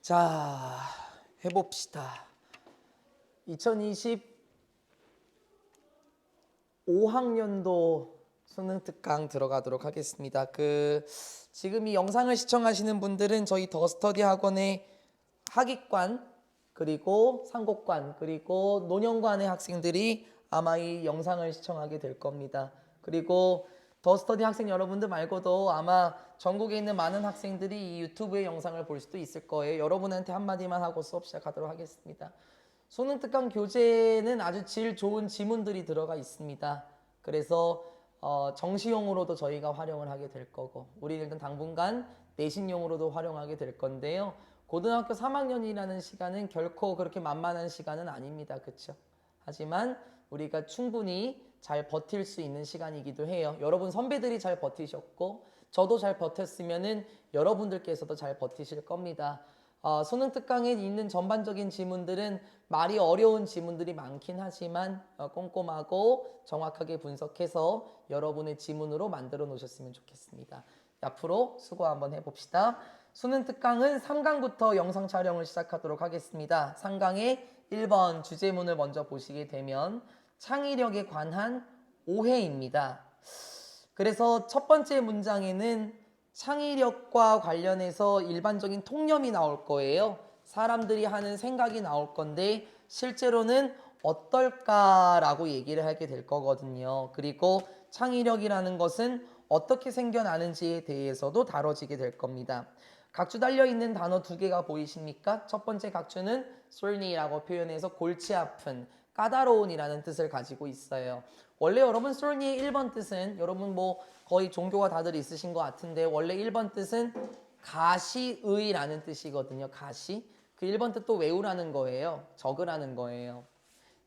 자, 해봅시다. 2025학년도 수능 특강 들어가도록 하겠습니다. 지금 이 영상을 시청하시는 분들은 저희 더 스터디 학원의 학익관 그리고 상곡관 그리고 논영관의 학생들이 아마 이 영상을 시청하게 될 겁니다. 그리고 더 스터디 학생 여러분들 말고도 아마 전국에 있는 많은 학생들이 이 유튜브의 영상을 볼 수도 있을 거예요. 여러분한테 한마디만 하고 수업 시작하도록 하겠습니다. 수능 특강 교재는 아주 질 좋은 지문들이 들어가 있습니다. 그래서 정시용으로도 저희가 활용을 하게 될 거고, 우리는 일단 당분간 내신용으로도 활용하게 될 건데요. 고등학교 3학년이라는 시간은 결코 그렇게 만만한 시간은 아닙니다. 그렇죠? 하지만 우리가 충분히 잘 버틸 수 있는 시간이기도 해요. 여러분 선배들이 잘 버티셨고 저도 잘 버텼으면은 여러분들께서도 잘 버티실 겁니다. 수능 특강에 있는 전반적인 지문들은 말이 어려운 지문들이 많긴 하지만 꼼꼼하고 정확하게 분석해서 여러분의 지문으로 만들어 놓으셨으면 좋겠습니다. 앞으로 수고 한번 해봅시다. 수능 특강은 3강부터 영상 촬영을 시작하도록 하겠습니다. 3강의 1번 주제문을 먼저 보시게 되면 창의력에 관한 오해입니다. 그래서 첫 번째 문장에는 창의력과 관련해서 일반적인 통념이 나올 거예요. 사람들이 하는 생각이 나올 건데 실제로는 어떨까라고 얘기를 하게 될 거거든요. 그리고 창의력이라는 것은 어떻게 생겨나는지에 대해서도 다뤄지게 될 겁니다. 각주 달려있는 단어 두 개가 보이십니까? 첫 번째 각주는 쏠니라고 표현해서 골치 아픈, 까다로운이라는 뜻을 가지고 있어요. 원래 여러분 쏠니의 1번 뜻은 여러분 뭐 거의 종교가 다들 있으신 것 같은데 원래 1번 뜻은 가시의라는 뜻이거든요. 가시. 그 1번 뜻도 외우라는 거예요. 적으라는 거예요.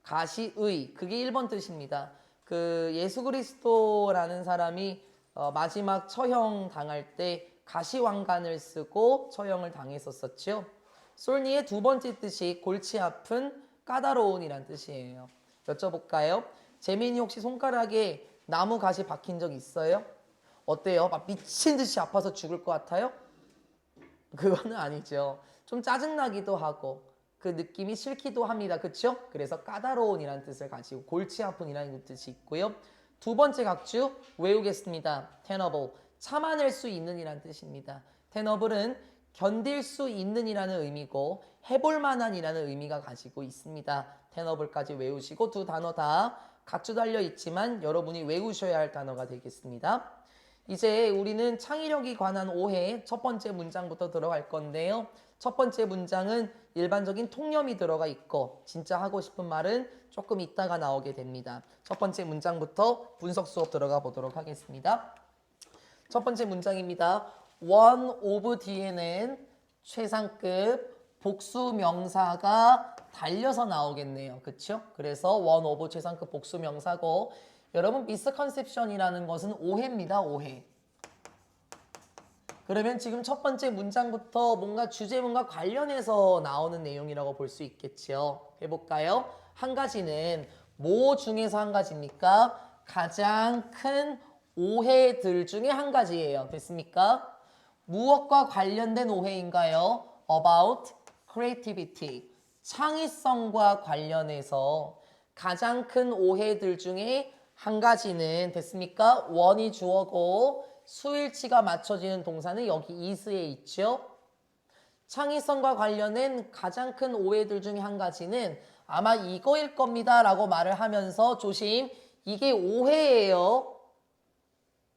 가시의. 그게 1번 뜻입니다. 예수 그리스도라는 사람이 마지막 처형 당할 때 가시왕관을 쓰고 처형을 당했었죠. 솔니의 두 번째 뜻이 골치 아픈 까다로운이란 뜻이에요. 여쭤볼까요? 재민이 혹시 손가락에 나무 가시 박힌 적 있어요? 어때요? 막 미친 듯이 아파서 죽을 것 같아요? 그거는 아니죠. 좀 짜증나기도 하고 그 느낌이 싫기도 합니다. 그렇죠? 그래서 까다로운이라는 뜻을 가지고 골치 아픈이라는 뜻이 있고요. 두 번째 각주 외우겠습니다. tenable, 참아낼 수 있는 이라는 뜻입니다. tenable은 견딜 수 있는 이라는 의미고 해볼 만한 이라는 의미가 가지고 있습니다. tenable까지 외우시고 두 단어 다 각주 달려 있지만 여러분이 외우셔야 할 단어가 되겠습니다. 이제 우리는 창의력에 관한 오해 첫 번째 문장부터 들어갈 건데요. 첫 번째 문장은 일반적인 통념이 들어가 있고 진짜 하고 싶은 말은 조금 이따가 나오게 됩니다. 첫 번째 문장부터 분석 수업 들어가 보도록 하겠습니다. 첫 번째 문장입니다. one of 뒤에는 최상급 복수 명사가 달려서 나오겠네요. 그렇죠? 그래서 one of 최상급 복수 명사고 여러분 미스컨셉션이라는 것은 오해입니다. 오해. 그러면 지금 첫 번째 문장부터 뭔가 주제문과 관련해서 나오는 내용이라고 볼 수 있겠죠. 해볼까요? 한 가지는 뭐 중에서 한 가지입니까? 가장 큰 오해들 중에 한 가지예요. 됐습니까? 무엇과 관련된 오해인가요? About creativity. 창의성과 관련해서 가장 큰 오해들 중에 한 가지는 됐습니까? 원이 주어고 수일치가 맞춰지는 동사는 여기 is에 있죠. 창의성과 관련된 가장 큰 오해들 중에 한 가지는 아마 이거일 겁니다 라고 말을 하면서 조심, 이게 오해예요.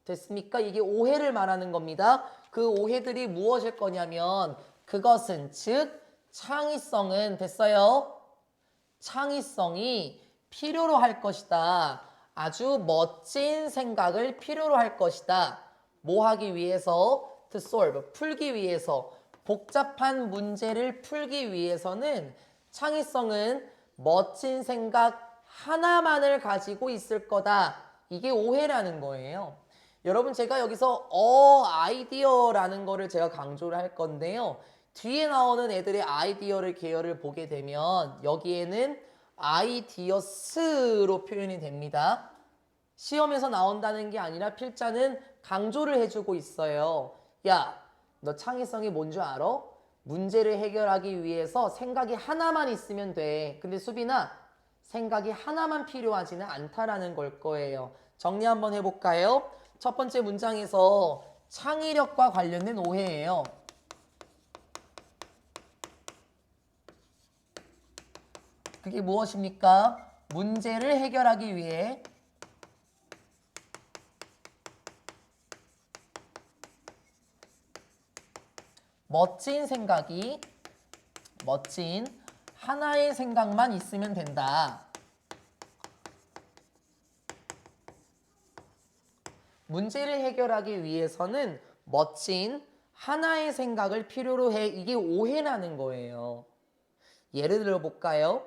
됐습니까? 이게 오해를 말하는 겁니다. 그 오해들이 무엇일 거냐면 그것은 즉 창의성은 됐어요. 창의성이 필요로 할 것이다. 아주 멋진 생각을 필요로 할 것이다. 뭐 하기 위해서? To solve, 풀기 위해서. 복잡한 문제를 풀기 위해서는 창의성은 멋진 생각 하나만을 가지고 있을 거다. 이게 오해라는 거예요. 여러분 제가 여기서 아이디어라는 거를 제가 강조를 할 건데요. 뒤에 나오는 애들의 아이디어를 계열을 보게 되면 여기에는 아이디어스로 표현이 됩니다. 시험에서 나온다는 게 아니라 필자는 강조를 해주고 있어요. 야, 너 창의성이 뭔 줄 알아? 문제를 해결하기 위해서 생각이 하나만 있으면 돼. 근데 수빈아, 생각이 하나만 필요하지는 않다라는 걸 거예요. 정리 한번 해볼까요? 첫 번째 문장에서 창의력과 관련된 오해예요. 그게 무엇입니까? 문제를 해결하기 위해 멋진 하나의 생각만 있으면 된다. 문제를 해결하기 위해서는 멋진 하나의 생각을 필요로 해. 이게 오해라는 거예요. 예를 들어 볼까요?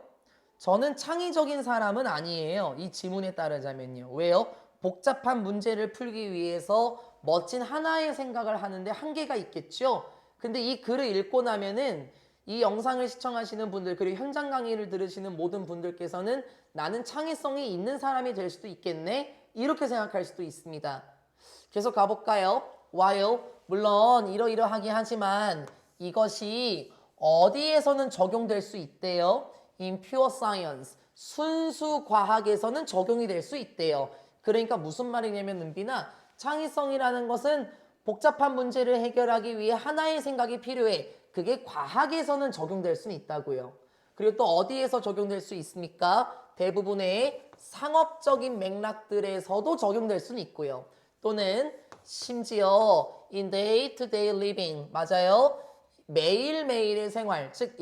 저는 창의적인 사람은 아니에요. 이 지문에 따르자면요. 왜요? 복잡한 문제를 풀기 위해서 멋진 하나의 생각을 하는데 한계가 있겠죠? 근데 이 글을 읽고 나면은 이 영상을 시청하시는 분들 그리고 현장 강의를 들으시는 모든 분들께서는 나는 창의성이 있는 사람이 될 수도 있겠네? 이렇게 생각할 수도 있습니다. 계속 가볼까요? while 물론 이러이러하긴 하지만 이것이 어디에서는 적용될 수 있대요? in pure science 순수 과학에서는 적용이 될 수 있대요. 그러니까 무슨 말이냐면 은빈아 창의성이라는 것은 복잡한 문제를 해결하기 위해 하나의 생각이 필요해. 그게 과학에서는 적용될 수는 있다고요. 그리고 또 어디에서 적용될 수 있습니까? 대부분의 상업적인 맥락들에서도 적용될 수는 있고요. 또는 심지어 in day-to-day living 맞아요. 매일매일의 생활, 즉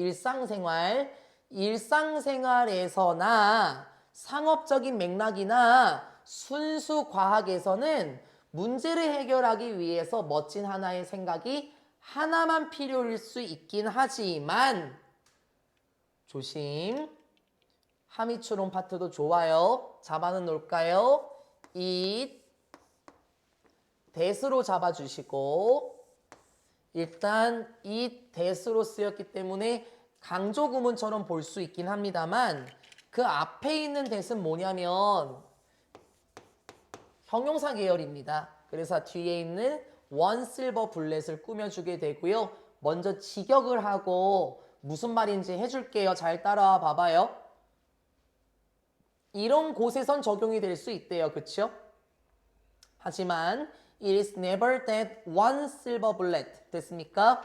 일상생활에서나 상업적인 맥락이나 순수 과학에서는 문제를 해결하기 위해서 멋진 하나의 생각이 하나만 필요할 수 있긴 하지만 조심 하미추론 파트도 좋아요. 잡아는 놓을까요? it that으로 잡아주시고 일단 it that으로 쓰였기 때문에 강조 구문처럼 볼 수 있긴 합니다만 그 앞에 있는 that은 뭐냐면 형용사 계열입니다. 그래서 뒤에 있는 one silver bullet을 꾸며주게 되고요. 먼저 직역을 하고 무슨 말인지 해줄게요. 잘 따라와 봐봐요. 이런 곳에선 적용이 될 수 있대요. 그쵸? 하지만 it is never that one silver bullet 됐습니까?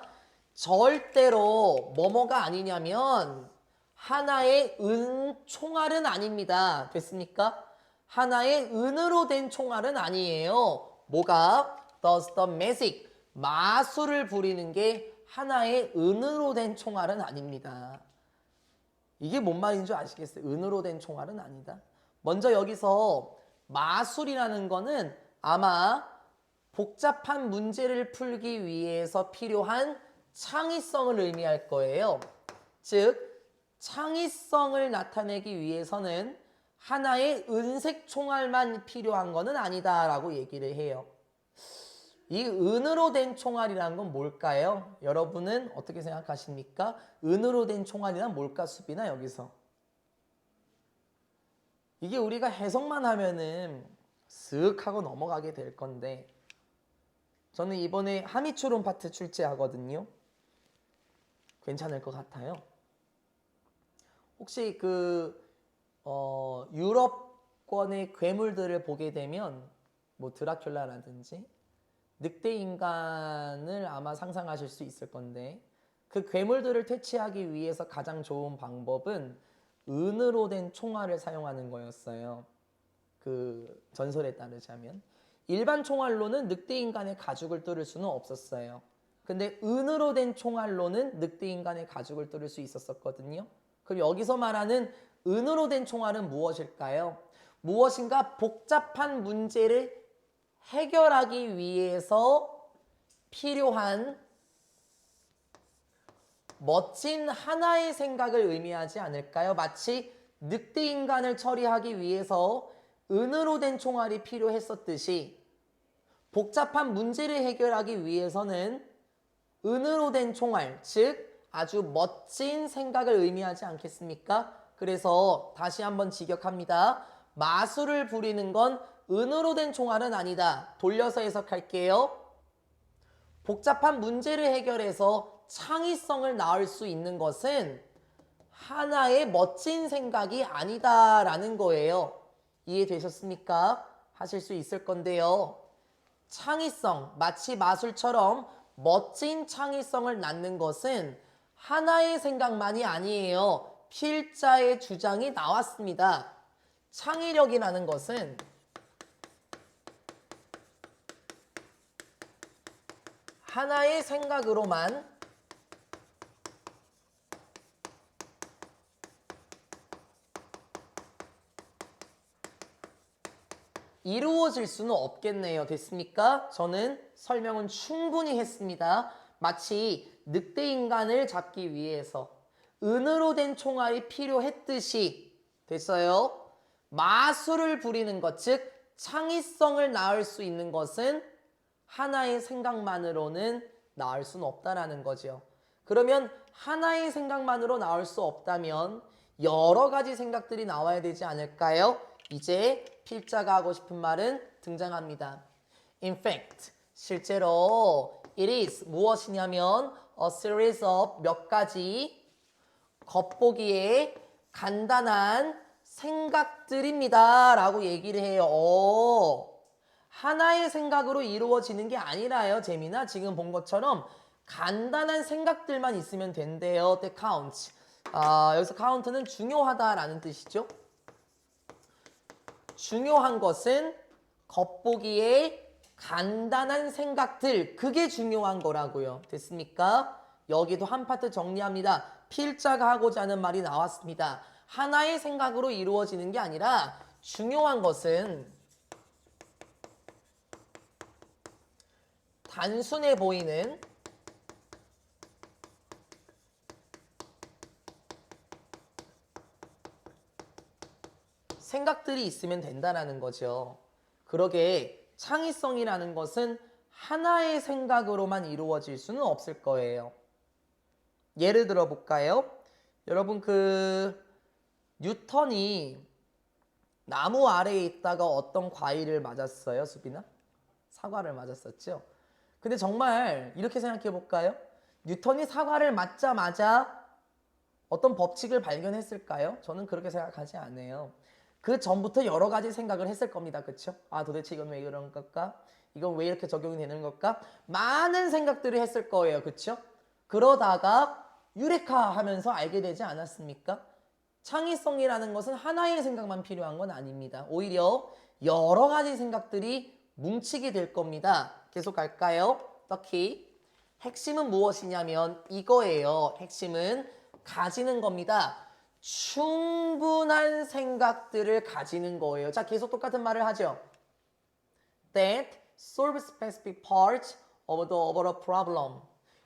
절대로 뭐뭐가 아니냐면 하나의 은 총알은 아닙니다. 됐습니까? 하나의 은으로 된 총알은 아니에요. 뭐가? Does the magic 마술을 부리는 게 하나의 은으로 된 총알은 아닙니다. 이게 뭔 말인 줄 아시겠어요? 은으로 된 총알은 아니다. 먼저 여기서 마술이라는 거는 아마 복잡한 문제를 풀기 위해서 필요한 창의성을 의미할 거예요. 즉 창의성을 나타내기 위해서는 하나의 은색 총알만 필요한 거는 아니다라고 얘기를 해요. 이 은으로 된 총알이라는 건 뭘까요? 여러분은 어떻게 생각하십니까? 은으로 된 총알이란 뭘까? 수빈아 여기서. 이게 우리가 해석만 하면은 쓱 하고 넘어가게 될 건데 저는 이번에 하미추론 파트 출제하거든요. 괜찮을 것 같아요. 혹시 유럽권의 괴물들을 보게 되면 뭐 드라큘라라든지 늑대 인간을 아마 상상하실 수 있을 건데 그 괴물들을 퇴치하기 위해서 가장 좋은 방법은 은으로 된 총알을 사용하는 거였어요. 그 전설에 따르자면 일반 총알로는 늑대 인간의 가죽을 뚫을 수는 없었어요. 근데 은으로 된 총알로는 늑대 인간의 가죽을 뚫을 수 있었거든요. 그럼 여기서 말하는 은으로 된 총알은 무엇일까요? 무엇인가 복잡한 문제를 해결하기 위해서 필요한 멋진 하나의 생각을 의미하지 않을까요? 마치 늑대 인간을 처리하기 위해서 은으로 된 총알이 필요했었듯이 복잡한 문제를 해결하기 위해서는 은으로 된 총알, 즉 아주 멋진 생각을 의미하지 않겠습니까? 그래서 다시 한번 직역합니다. 마술을 부리는 건 은으로 된 총알은 아니다. 돌려서 해석할게요. 복잡한 문제를 해결해서 창의성을 낳을 수 있는 것은 하나의 멋진 생각이 아니다라는 거예요. 이해되셨습니까? 하실 수 있을 건데요. 창의성, 마치 마술처럼 멋진 창의성을 낳는 것은 하나의 생각만이 아니에요. 필자의 주장이 나왔습니다. 창의력이라는 것은 하나의 생각으로만 이루어질 수는 없겠네요. 됐습니까? 저는 설명은 충분히 했습니다. 마치 늑대 인간을 잡기 위해서 은으로 된 총알이 필요했듯이 됐어요. 마술을 부리는 것, 즉 창의성을 낳을 수 있는 것은 하나의 생각만으로는 낳을 수는 없다라는 거죠. 그러면 하나의 생각만으로 나올 수 없다면 여러 가지 생각들이 나와야 되지 않을까요? 이제 필자가 하고 싶은 말은 등장합니다. In fact, 실제로 it is 무엇이냐면 a series of 몇 가지 겉보기에 간단한 생각들입니다 라고 얘기를 해요. 하나의 생각으로 이루어지는 게 아니라요. 재미나 지금 본 것처럼 간단한 생각들만 있으면 된대요. That counts. 여기서 count는 중요하다라는 뜻이죠. 중요한 것은 겉보기에 간단한 생각들, 그게 중요한 거라고요. 됐습니까? 여기도 한 파트 정리합니다. 필자가 하고자 하는 말이 나왔습니다. 하나의 생각으로 이루어지는 게 아니라 중요한 것은 단순해 보이는 생각들이 있으면 된다는 거죠. 그러게 창의성이라는 것은 하나의 생각으로만 이루어질 수는 없을 거예요. 예를 들어 볼까요? 여러분 뉴턴이 나무 아래에 있다가 어떤 과일을 맞았어요, 수빈아? 사과를 맞았었죠? 근데 정말 이렇게 생각해 볼까요? 뉴턴이 사과를 맞자마자 어떤 법칙을 발견했을까요? 저는 그렇게 생각하지 않아요. 그 전부터 여러 가지 생각을 했을 겁니다. 그렇죠? 도대체 이건 왜 그런 걸까? 이건 왜 이렇게 적용이 되는 걸까? 많은 생각들을 했을 거예요. 그렇죠? 그러다가 유레카 하면서 알게 되지 않았습니까? 창의성이라는 것은 하나의 생각만 필요한 건 아닙니다. 오히려 여러 가지 생각들이 뭉치게 될 겁니다. 계속 갈까요? 터키. 핵심은 무엇이냐면 이거예요. 핵심은 가지는 겁니다. 충분한 생각들을 가지는 거예요. 자, 계속 똑같은 말을 하죠. That solve specific parts of the overall problem.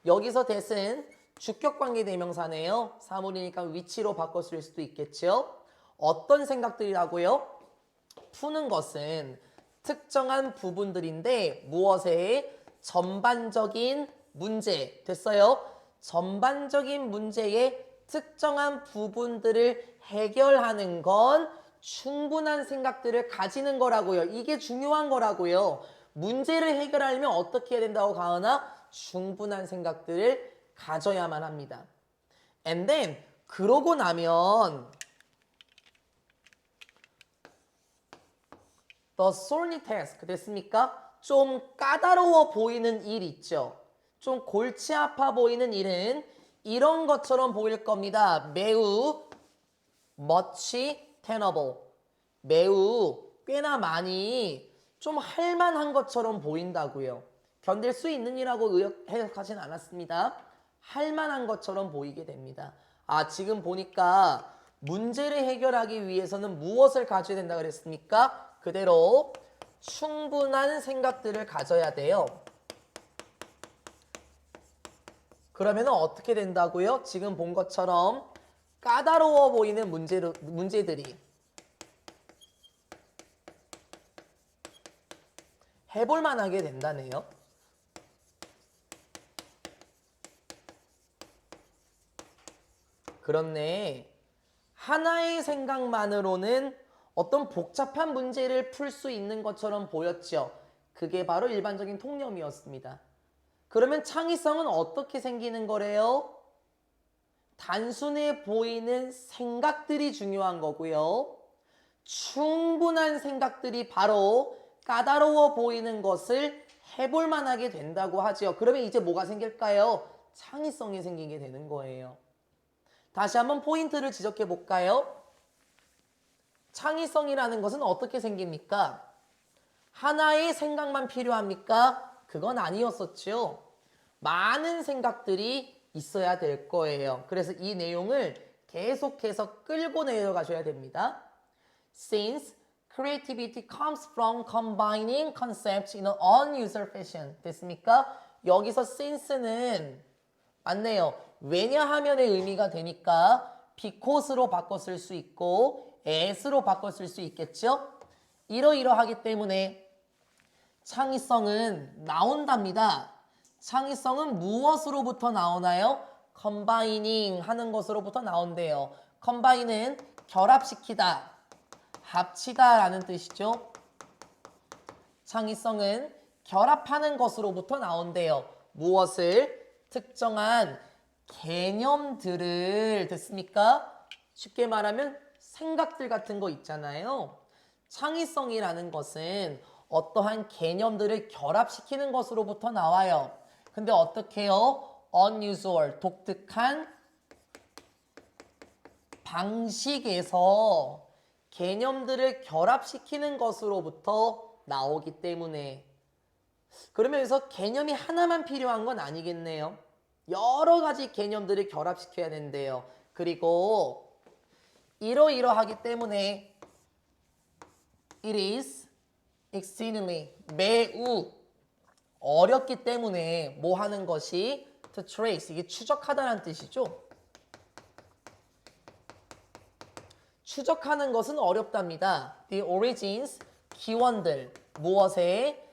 여기서 that은 주격관계 대명사네요. 사물이니까 위치로 바꿔 쓸 수도 있겠죠. 어떤 생각들이라고요? 푸는 것은 특정한 부분들인데 무엇에? 전반적인 문제. 됐어요? 전반적인 문제의 특정한 부분들을 해결하는 건 충분한 생각들을 가지는 거라고요. 이게 중요한 거라고요. 문제를 해결하려면 어떻게 해야 된다고 가은아? 충분한 생각들을 가져야만 합니다. And then 그러고 나면 the thorny task 됐습니까? 좀 까다로워 보이는 일 있죠. 좀 골치 아파 보이는 일은 이런 것처럼 보일 겁니다. 매우 much tenable. 매우 꽤나 많이 좀 할만한 것처럼 보인다고요. 견딜 수 있는 일이라고 해석하진 않았습니다. 할만한 것처럼 보이게 됩니다. 지금 보니까 문제를 해결하기 위해서는 무엇을 가져야 된다 그랬습니까? 그대로 충분한 생각들을 가져야 돼요. 그러면 어떻게 된다고요? 지금 본 것처럼 까다로워 보이는 문제들이 해볼 만하게 된다네요. 그렇네. 하나의 생각만으로는 어떤 복잡한 문제를 풀 수 있는 것처럼 보였죠. 그게 바로 일반적인 통념이었습니다. 그러면 창의성은 어떻게 생기는 거래요? 단순해 보이는 생각들이 중요한 거고요. 충분한 생각들이 바로 까다로워 보이는 것을 해볼 만하게 된다고 하죠. 그러면 이제 뭐가 생길까요? 창의성이 생기게 되는 거예요. 다시 한번 포인트를 지적해 볼까요? 창의성이라는 것은 어떻게 생깁니까? 하나의 생각만 필요합니까? 그건 아니었었죠. 많은 생각들이 있어야 될 거예요. 그래서 이 내용을 계속해서 끌고 내려가셔야 됩니다. Since creativity comes from combining concepts in an unusual fashion. 됐습니까? 여기서 since는 맞네요. 왜냐하면의 의미가 되니까 because로 바꿔 쓸 수 있고 as로 바꿔 쓸 수 있겠죠? 이러이러하기 때문에 창의성은 나온답니다. 창의성은 무엇으로부터 나오나요? combining 하는 것으로부터 나온대요. combine은 결합시키다, 합치다 라는 뜻이죠. 창의성은 결합하는 것으로부터 나온대요. 무엇을? 특정한 개념들을. 됐습니까? 쉽게 말하면 생각들 같은 거 있잖아요. 창의성이라는 것은 어떠한 개념들을 결합시키는 것으로부터 나와요. 근데 어떻게 해요? unusual, 독특한 방식에서 개념들을 결합시키는 것으로부터 나오기 때문에. 그러면 여기서 개념이 하나만 필요한 건 아니겠네요. 여러 가지 개념들을 결합시켜야 된대요. 그리고 이러이러하기 때문에 it is exceedingly, 매우 어렵기 때문에 뭐 하는 것이 to trace, 이게 추적하다라는 뜻이죠. 추적하는 것은 어렵답니다. The origins, 기원들, 무엇의?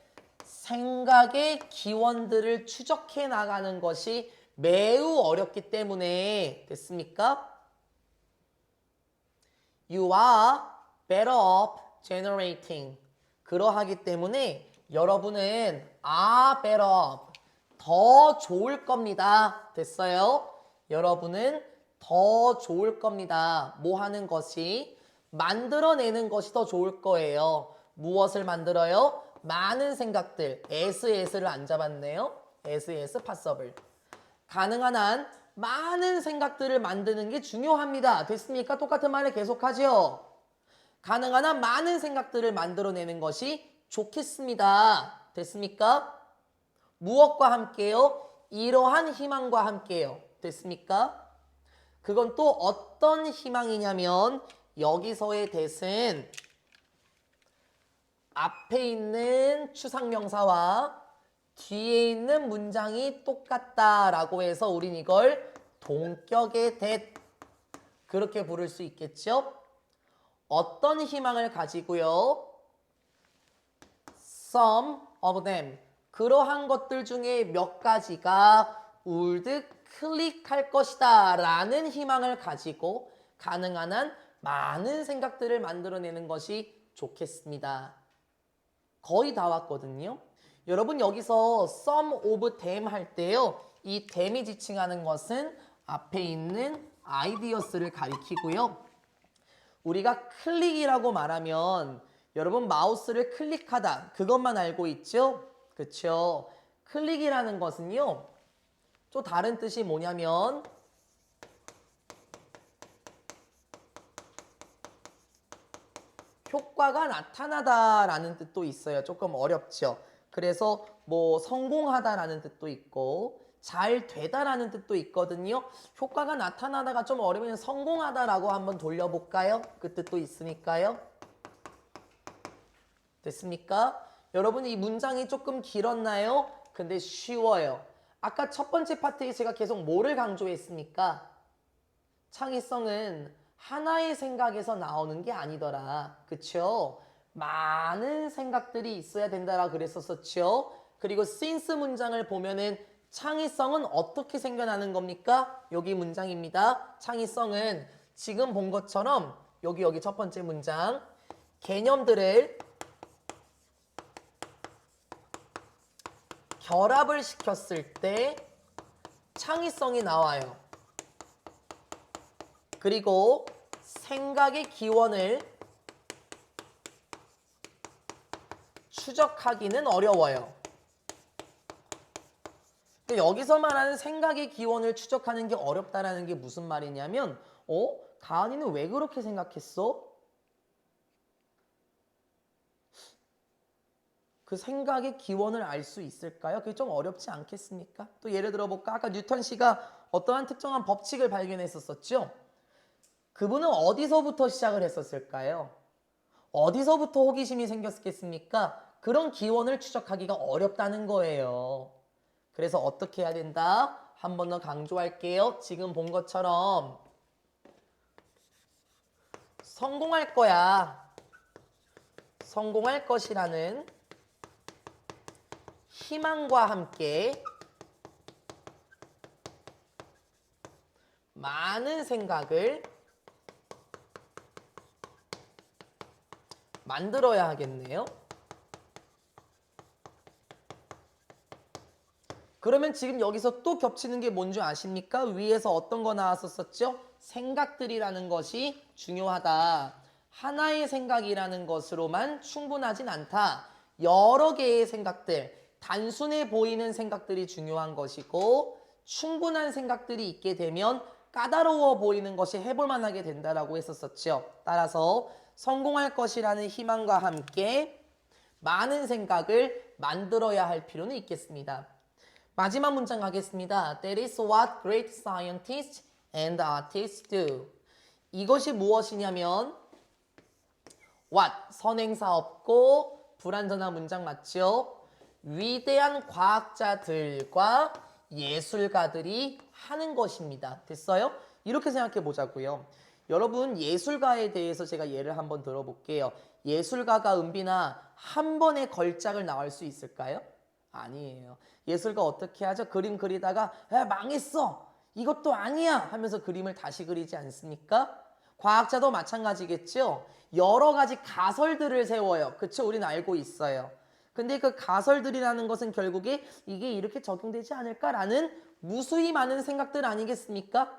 생각의 기원들을 추적해 나가는 것이 매우 어렵기 때문에. 됐습니까? You are better off generating. 그러하기 때문에 여러분은 are better off, 더 좋을 겁니다. 됐어요? 여러분은 더 좋을 겁니다. 뭐 하는 것이? 만들어내는 것이 더 좋을 거예요. 무엇을 만들어요? 많은 생각들. SS를 안 잡았네요. SS 파서블. 가능한 한 많은 생각들을 만드는 게 중요합니다. 됐습니까? 똑같은 말을 계속하죠. 가능한 한 많은 생각들을 만들어내는 것이 좋겠습니다. 됐습니까? 무엇과 함께요? 이러한 희망과 함께요. 됐습니까? 그건 또 어떤 희망이냐면 여기서의 that은 앞에 있는 추상명사와 뒤에 있는 문장이 똑같다라고 해서 우린 이걸 동격의 that 그렇게 부를 수 있겠죠? 어떤 희망을 가지고요? Some of them, 그러한 것들 중에 몇 가지가 would 클릭할 것이다 라는 희망을 가지고 가능한 한 많은 생각들을 만들어내는 것이 좋겠습니다. 거의 다 왔거든요. 여러분 여기서 some of them 할 때요. 이 them이 지칭하는 것은 앞에 있는 ideas를 가리키고요. 우리가 클릭이라고 말하면 여러분 마우스를 클릭하다 그것만 알고 있죠? 그렇죠? 클릭이라는 것은요. 또 다른 뜻이 뭐냐면 효과가 나타나다라는 뜻도 있어요. 조금 어렵죠. 그래서 뭐 성공하다라는 뜻도 있고 잘 되다라는 뜻도 있거든요. 효과가 나타나다가 좀 어려우면 성공하다라고 한번 돌려볼까요? 그 뜻도 있으니까요. 됐습니까? 여러분 이 문장이 조금 길었나요? 근데 쉬워요. 아까 첫 번째 파트에 제가 계속 뭐를 강조했습니까? 창의성은 하나의 생각에서 나오는 게 아니더라. 그쵸? 많은 생각들이 있어야 된다라 그랬었죠. 그리고 since 문장을 보면은 창의성은 어떻게 생겨나는 겁니까? 여기 문장입니다. 창의성은 지금 본 것처럼 여기 첫 번째 문장 개념들을 결합을 시켰을 때 창의성이 나와요. 그리고 생각의 기원을 추적하기는 어려워요. 여기서 말하는 생각의 기원을 추적하는 게 어렵다라는 게 무슨 말이냐면 가은이는 왜 그렇게 생각했어? 그 생각의 기원을 알 수 있을까요? 그게 좀 어렵지 않겠습니까? 또 예를 들어 볼까? 아까 뉴턴 씨가 어떠한 특정한 법칙을 발견했었죠? 그분은 어디서부터 시작을 했었을까요? 어디서부터 호기심이 생겼겠습니까? 그런 기원을 추적하기가 어렵다는 거예요. 그래서 어떻게 해야 된다? 한 번 더 강조할게요. 지금 본 것처럼 성공할 거야. 성공할 것이라는 희망과 함께 많은 생각을 만들어야 하겠네요. 그러면 지금 여기서 또 겹치는 게 뭔지 아십니까? 위에서 어떤 거 나왔었죠? 생각들이라는 것이 중요하다. 하나의 생각이라는 것으로만 충분하진 않다. 여러 개의 생각들, 단순해 보이는 생각들이 중요한 것이고 충분한 생각들이 있게 되면 까다로워 보이는 것이 해볼 만하게 된다라고 했었었죠. 따라서 성공할 것이라는 희망과 함께 많은 생각을 만들어야 할 필요는 있겠습니다. 마지막 문장 가겠습니다. That is what great scientists and artists do. 이것이 무엇이냐면 what, 선행사 없고 불완전한 문장 맞죠? 위대한 과학자들과 예술가들이 하는 것입니다. 됐어요? 이렇게 생각해 보자고요. 여러분 예술가에 대해서 제가 예를 한번 들어볼게요. 예술가가 은빈아 한 번에 걸작을 나올 수 있을까요? 아니에요. 예술가 어떻게 하죠? 그림 그리다가 망했어. 이것도 아니야 하면서 그림을 다시 그리지 않습니까? 과학자도 마찬가지겠죠. 여러 가지 가설들을 세워요. 그쵸? 우리는 알고 있어요. 근데 그 가설들이라는 것은 결국에 이게 이렇게 적용되지 않을까라는 무수히 많은 생각들 아니겠습니까?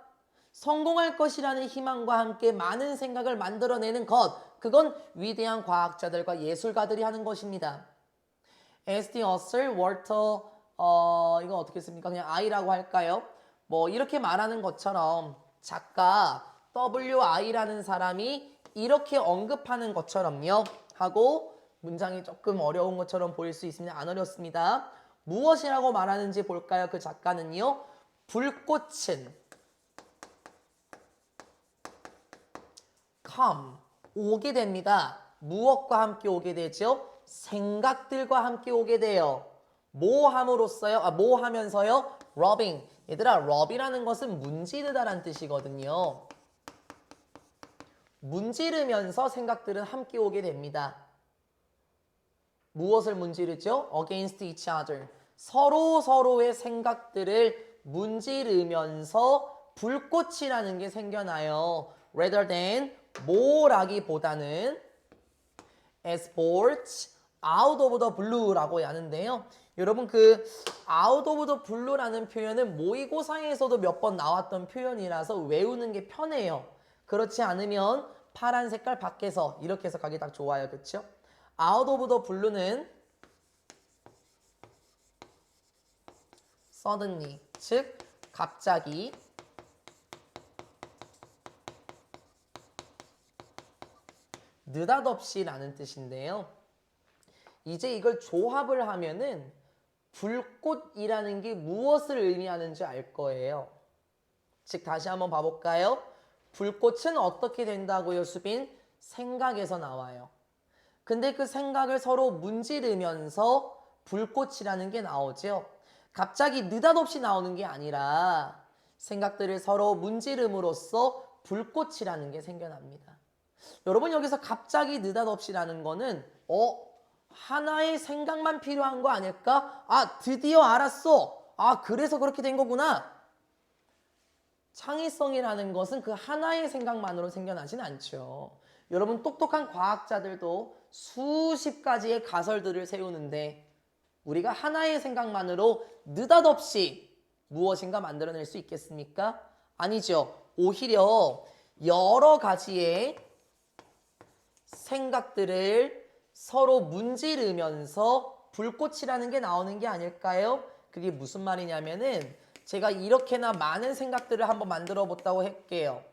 성공할 것이라는 희망과 함께 많은 생각을 만들어내는 것, 그건 위대한 과학자들과 예술가들이 하는 것입니다. As the author, Walter, 이건 어떻게 씁니까? 그냥 I라고 할까요? 뭐 이렇게 말하는 것처럼 작가 WI라는 사람이 이렇게 언급하는 것처럼요 하고 문장이 조금 어려운 것처럼 보일 수 있습니다. 안 어렵습니다. 무엇이라고 말하는지 볼까요? 그 작가는요. 불꽃은 come, 오게 됩니다. 무엇과 함께 오게 되죠? 생각들과 함께 오게 돼요. 뭐 함으로써요? 뭐 하면서요? rubbing. 얘들아, rub이라는 것은 문지르다라는 뜻이거든요. 문지르면서 생각들은 함께 오게 됩니다. 무엇을 문지르죠? Against each other. 서로의 생각들을 문지르면서 불꽃이라는 게 생겨나요. Rather than, 뭐라기보다는 as birds out of the blue라고 하는데요. 여러분 그 out of the blue라는 표현은 모의고사에서도 몇 번 나왔던 표현이라서 외우는 게 편해요. 그렇지 않으면 파란 색깔 밖에서 이렇게 해석하기 딱 좋아요. 그렇죠? out of the blue는 suddenly, 즉 갑자기 느닷없이 라는 뜻인데요. 이제 이걸 조합을 하면은 불꽃이라는 게 무엇을 의미하는지 알 거예요. 즉 다시 한번 봐볼까요? 불꽃은 어떻게 된다고요, 수빈? 생각에서 나와요. 근데 그 생각을 서로 문지르면서 불꽃이라는 게 나오죠. 갑자기 느닷없이 나오는 게 아니라 생각들을 서로 문지름으로써 불꽃이라는 게 생겨납니다. 여러분 여기서 갑자기 느닷없이라는 거는 하나의 생각만 필요한 거 아닐까? 드디어 알았어. 그래서 그렇게 된 거구나. 창의성이라는 것은 그 하나의 생각만으로 생겨나진 않죠. 여러분 똑똑한 과학자들도 수십 가지의 가설들을 세우는데 우리가 하나의 생각만으로 느닷없이 무엇인가 만들어낼 수 있겠습니까? 아니죠. 오히려 여러 가지의 생각들을 서로 문지르면서 불꽃이라는 게 나오는 게 아닐까요? 그게 무슨 말이냐면은 제가 이렇게나 많은 생각들을 한번 만들어 봤다고 할게요.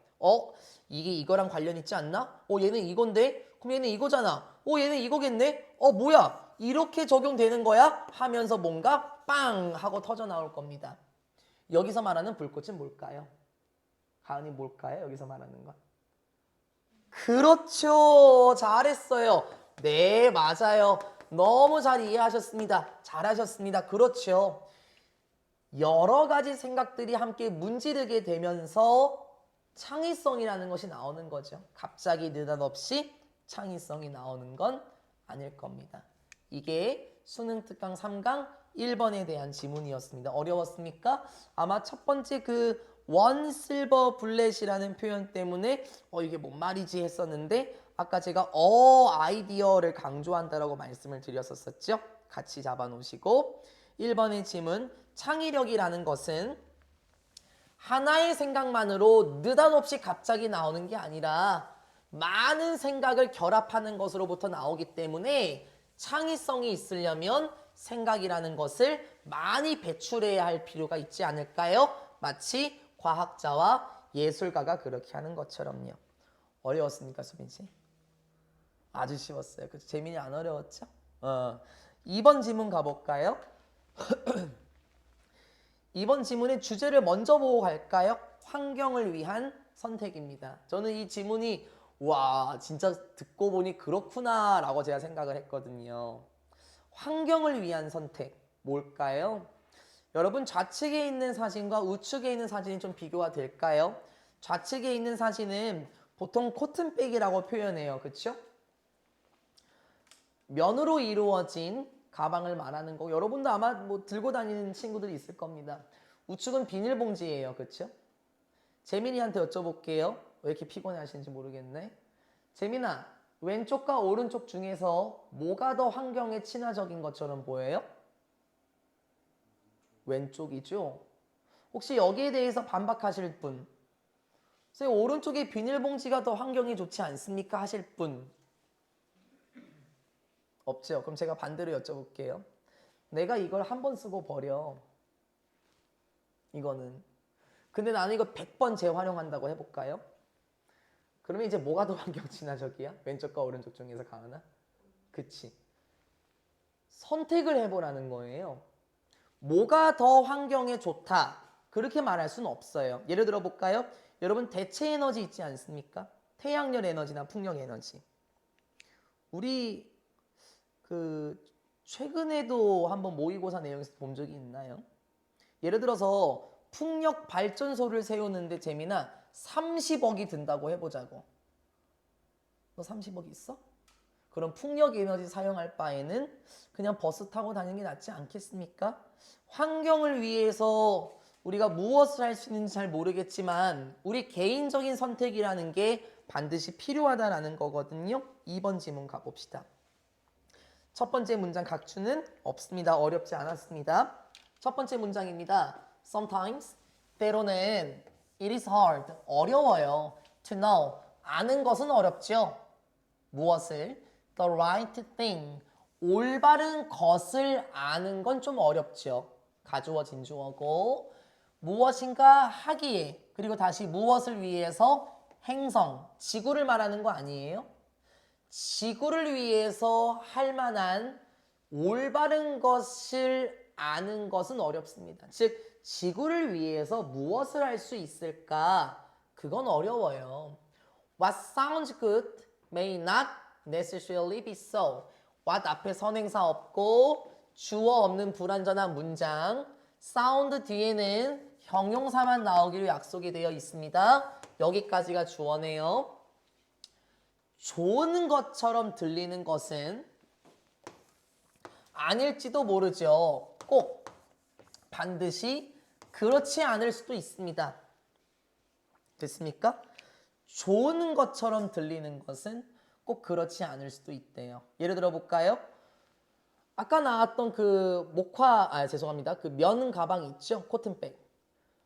이게 이거랑 관련 있지 않나? 얘는 이건데? 그럼 얘는 이거잖아. 얘는 이거겠네? 뭐야? 이렇게 적용되는 거야? 하면서 뭔가 빵 하고 터져 나올 겁니다. 여기서 말하는 불꽃은 뭘까요? 가은이 뭘까요? 여기서 말하는 건. 그렇죠. 잘했어요. 네, 맞아요. 너무 잘 이해하셨습니다. 잘하셨습니다. 그렇죠. 여러 가지 생각들이 함께 문지르게 되면서 창의성이라는 것이 나오는 거죠. 갑자기 느닷없이 창의성이 나오는 건 아닐 겁니다. 이게 수능 특강 3강 1번에 대한 지문이었습니다. 어려웠습니까? 아마 첫 번째 그 원 실버 블렛이라는 표현 때문에 이게 뭔 말이지 했었는데 아까 제가 아이디어를 강조한다라고 말씀을 드렸었죠. 같이 잡아 놓으시고 1번의 지문 창의력이라는 것은 하나의 생각만으로 느닷없이 갑자기 나오는 게 아니라 많은 생각을 결합하는 것으로부터 나오기 때문에 창의성이 있으려면 생각이라는 것을 많이 배출해야 할 필요가 있지 않을까요? 마치 과학자와 예술가가 그렇게 하는 것처럼요. 어려웠습니까, 수빈 씨? 아주 쉬웠어요. 그쵸? 재민이 안 어려웠죠? 2번 지문 가볼까요? 2번 지문의 주제를 먼저 보고 갈까요? 환경을 위한 선택입니다. 저는 이 지문이 와 진짜 듣고 보니 그렇구나 라고 제가 생각을 했거든요. 환경을 위한 선택 뭘까요? 여러분 좌측에 있는 사진과 우측에 있는 사진이 좀 비교가 될까요? 좌측에 있는 사진은 보통 코튼백이라고 표현해요. 그렇죠? 면으로 이루어진 가방을 말하는 거 여러분도 아마 뭐 들고 다니는 친구들이 있을 겁니다. 우측은 비닐봉지예요. 그렇죠? 재민이한테 여쭤볼게요. 왜 이렇게 피곤해 하시는지 모르겠네. 재민아, 왼쪽과 오른쪽 중에서 뭐가 더 환경에 친화적인 것처럼 보여요? 왼쪽이죠? 혹시 여기에 대해서 반박하실 분? 선생님, 오른쪽에 비닐봉지가 더 환경이 좋지 않습니까? 하실 분? 없죠? 그럼 제가 반대로 여쭤볼게요. 내가 이걸 한 번 쓰고 버려. 이거는. 근데 나는 이거 100번 재활용한다고 해볼까요? 그러면 이제 뭐가 더 환경 친화적이야? 왼쪽과 오른쪽 중에서 가은아? 그치. 선택을 해보라는 거예요. 뭐가 더 환경에 좋다? 그렇게 말할 수는 없어요. 예를 들어 볼까요? 여러분 대체 에너지 있지 않습니까? 태양열 에너지나 풍력 에너지. 우리 최근에도 한번 모의고사 내용에서 본 적이 있나요? 예를 들어서 풍력 발전소를 세우는데 재민아 30억이 든다고 해보자고. 너 30억 있어? 그럼 풍력 에너지 사용할 바에는 그냥 버스 타고 다니는 게 낫지 않겠습니까? 환경을 위해서 우리가 무엇을 할 수 있는지 잘 모르겠지만 우리 개인적인 선택이라는 게 반드시 필요하다라는 거거든요. 2번 지문 가봅시다. 첫 번째 문장 각주는 없습니다. 어렵지 않았습니다. 첫 번째 문장입니다. Sometimes, 때로는 it is hard, 어려워요. To know, 아는 것은 어렵죠. 무엇을? The right thing, 올바른 것을 아는 건 좀 어렵죠. 가주어 진주어고 무엇인가 하기에 그리고 다시 무엇을 위해서 행성, 지구를 말하는 거 아니에요? 지구를 위해서 할 만한 올바른 것을 아는 것은 어렵습니다. 즉 지구를 위해서 무엇을 할 수 있을까? 그건 어려워요. What sounds good may not necessarily be so. What 앞에 선행사 없고 주어 없는 불완전한 문장. sound 뒤에는 형용사만 나오기로 약속이 되어 있습니다. 여기까지가 주어네요. 좋은 것처럼 들리는 것은 아닐지도 모르죠. 꼭 반드시 그렇지 않을 수도 있습니다. 됐습니까? 좋은 것처럼 들리는 것은 꼭 그렇지 않을 수도 있대요. 예를 들어 볼까요? 아까 나왔던 죄송합니다. 그 면 가방 있죠? 코튼백.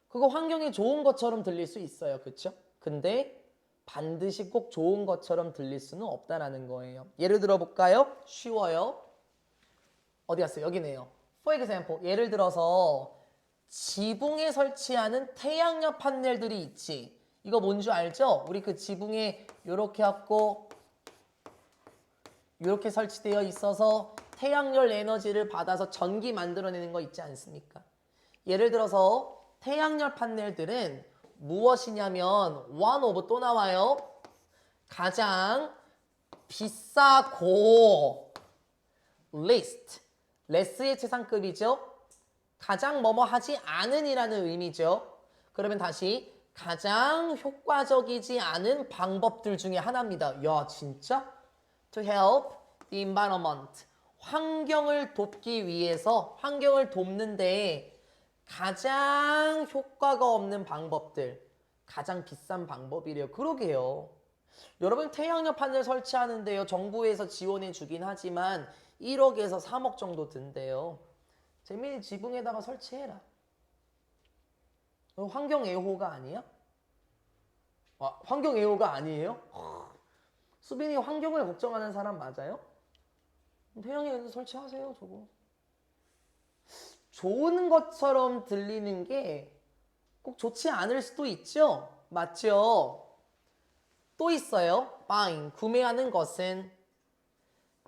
그거 환경에 좋은 것처럼 들릴 수 있어요. 그쵸? 근데 반드시 꼭 좋은 것처럼 들릴 수는 없다라는 거예요. 예를 들어 볼까요? 쉬워요. 어디 갔어요? 여기네요. For example, 예를 들어서 지붕에 설치하는 태양열 판넬들이 있지. 이거 뭔 줄 알죠? 우리 그 지붕에 이렇게 하고 이렇게 설치되어 있어서 태양열 에너지를 받아서 전기 만들어내는 거 있지 않습니까? 예를 들어서 태양열 판넬들은 무엇이냐면 one of 또 나와요. 가장 비싸고 least, less의 최상급이죠. 가장 뭐뭐 하지 않은이라는 의미죠. 그러면 다시 가장 효과적이지 않은 방법들 중에 하나입니다. 야, 진짜? To help the environment. 환경을 돕기 위해서, 환경을 돕는데 가장 효과가 없는 방법들, 가장 비싼 방법이래요. 그러게요. 여러분 태양열 판넬 설치하는데요. 정부에서 지원해 주긴 하지만 1억에서 3억 정도 든대요. 재민이 지붕에다가 설치해라. 환경애호가 아니야? 환경애호가 아니에요? 수빈이 환경을 걱정하는 사람 맞아요? 태양에도 설치하세요, 저거. 좋은 것처럼 들리는 게 꼭 좋지 않을 수도 있죠? 맞죠? 또 있어요. buying, 구매하는 것은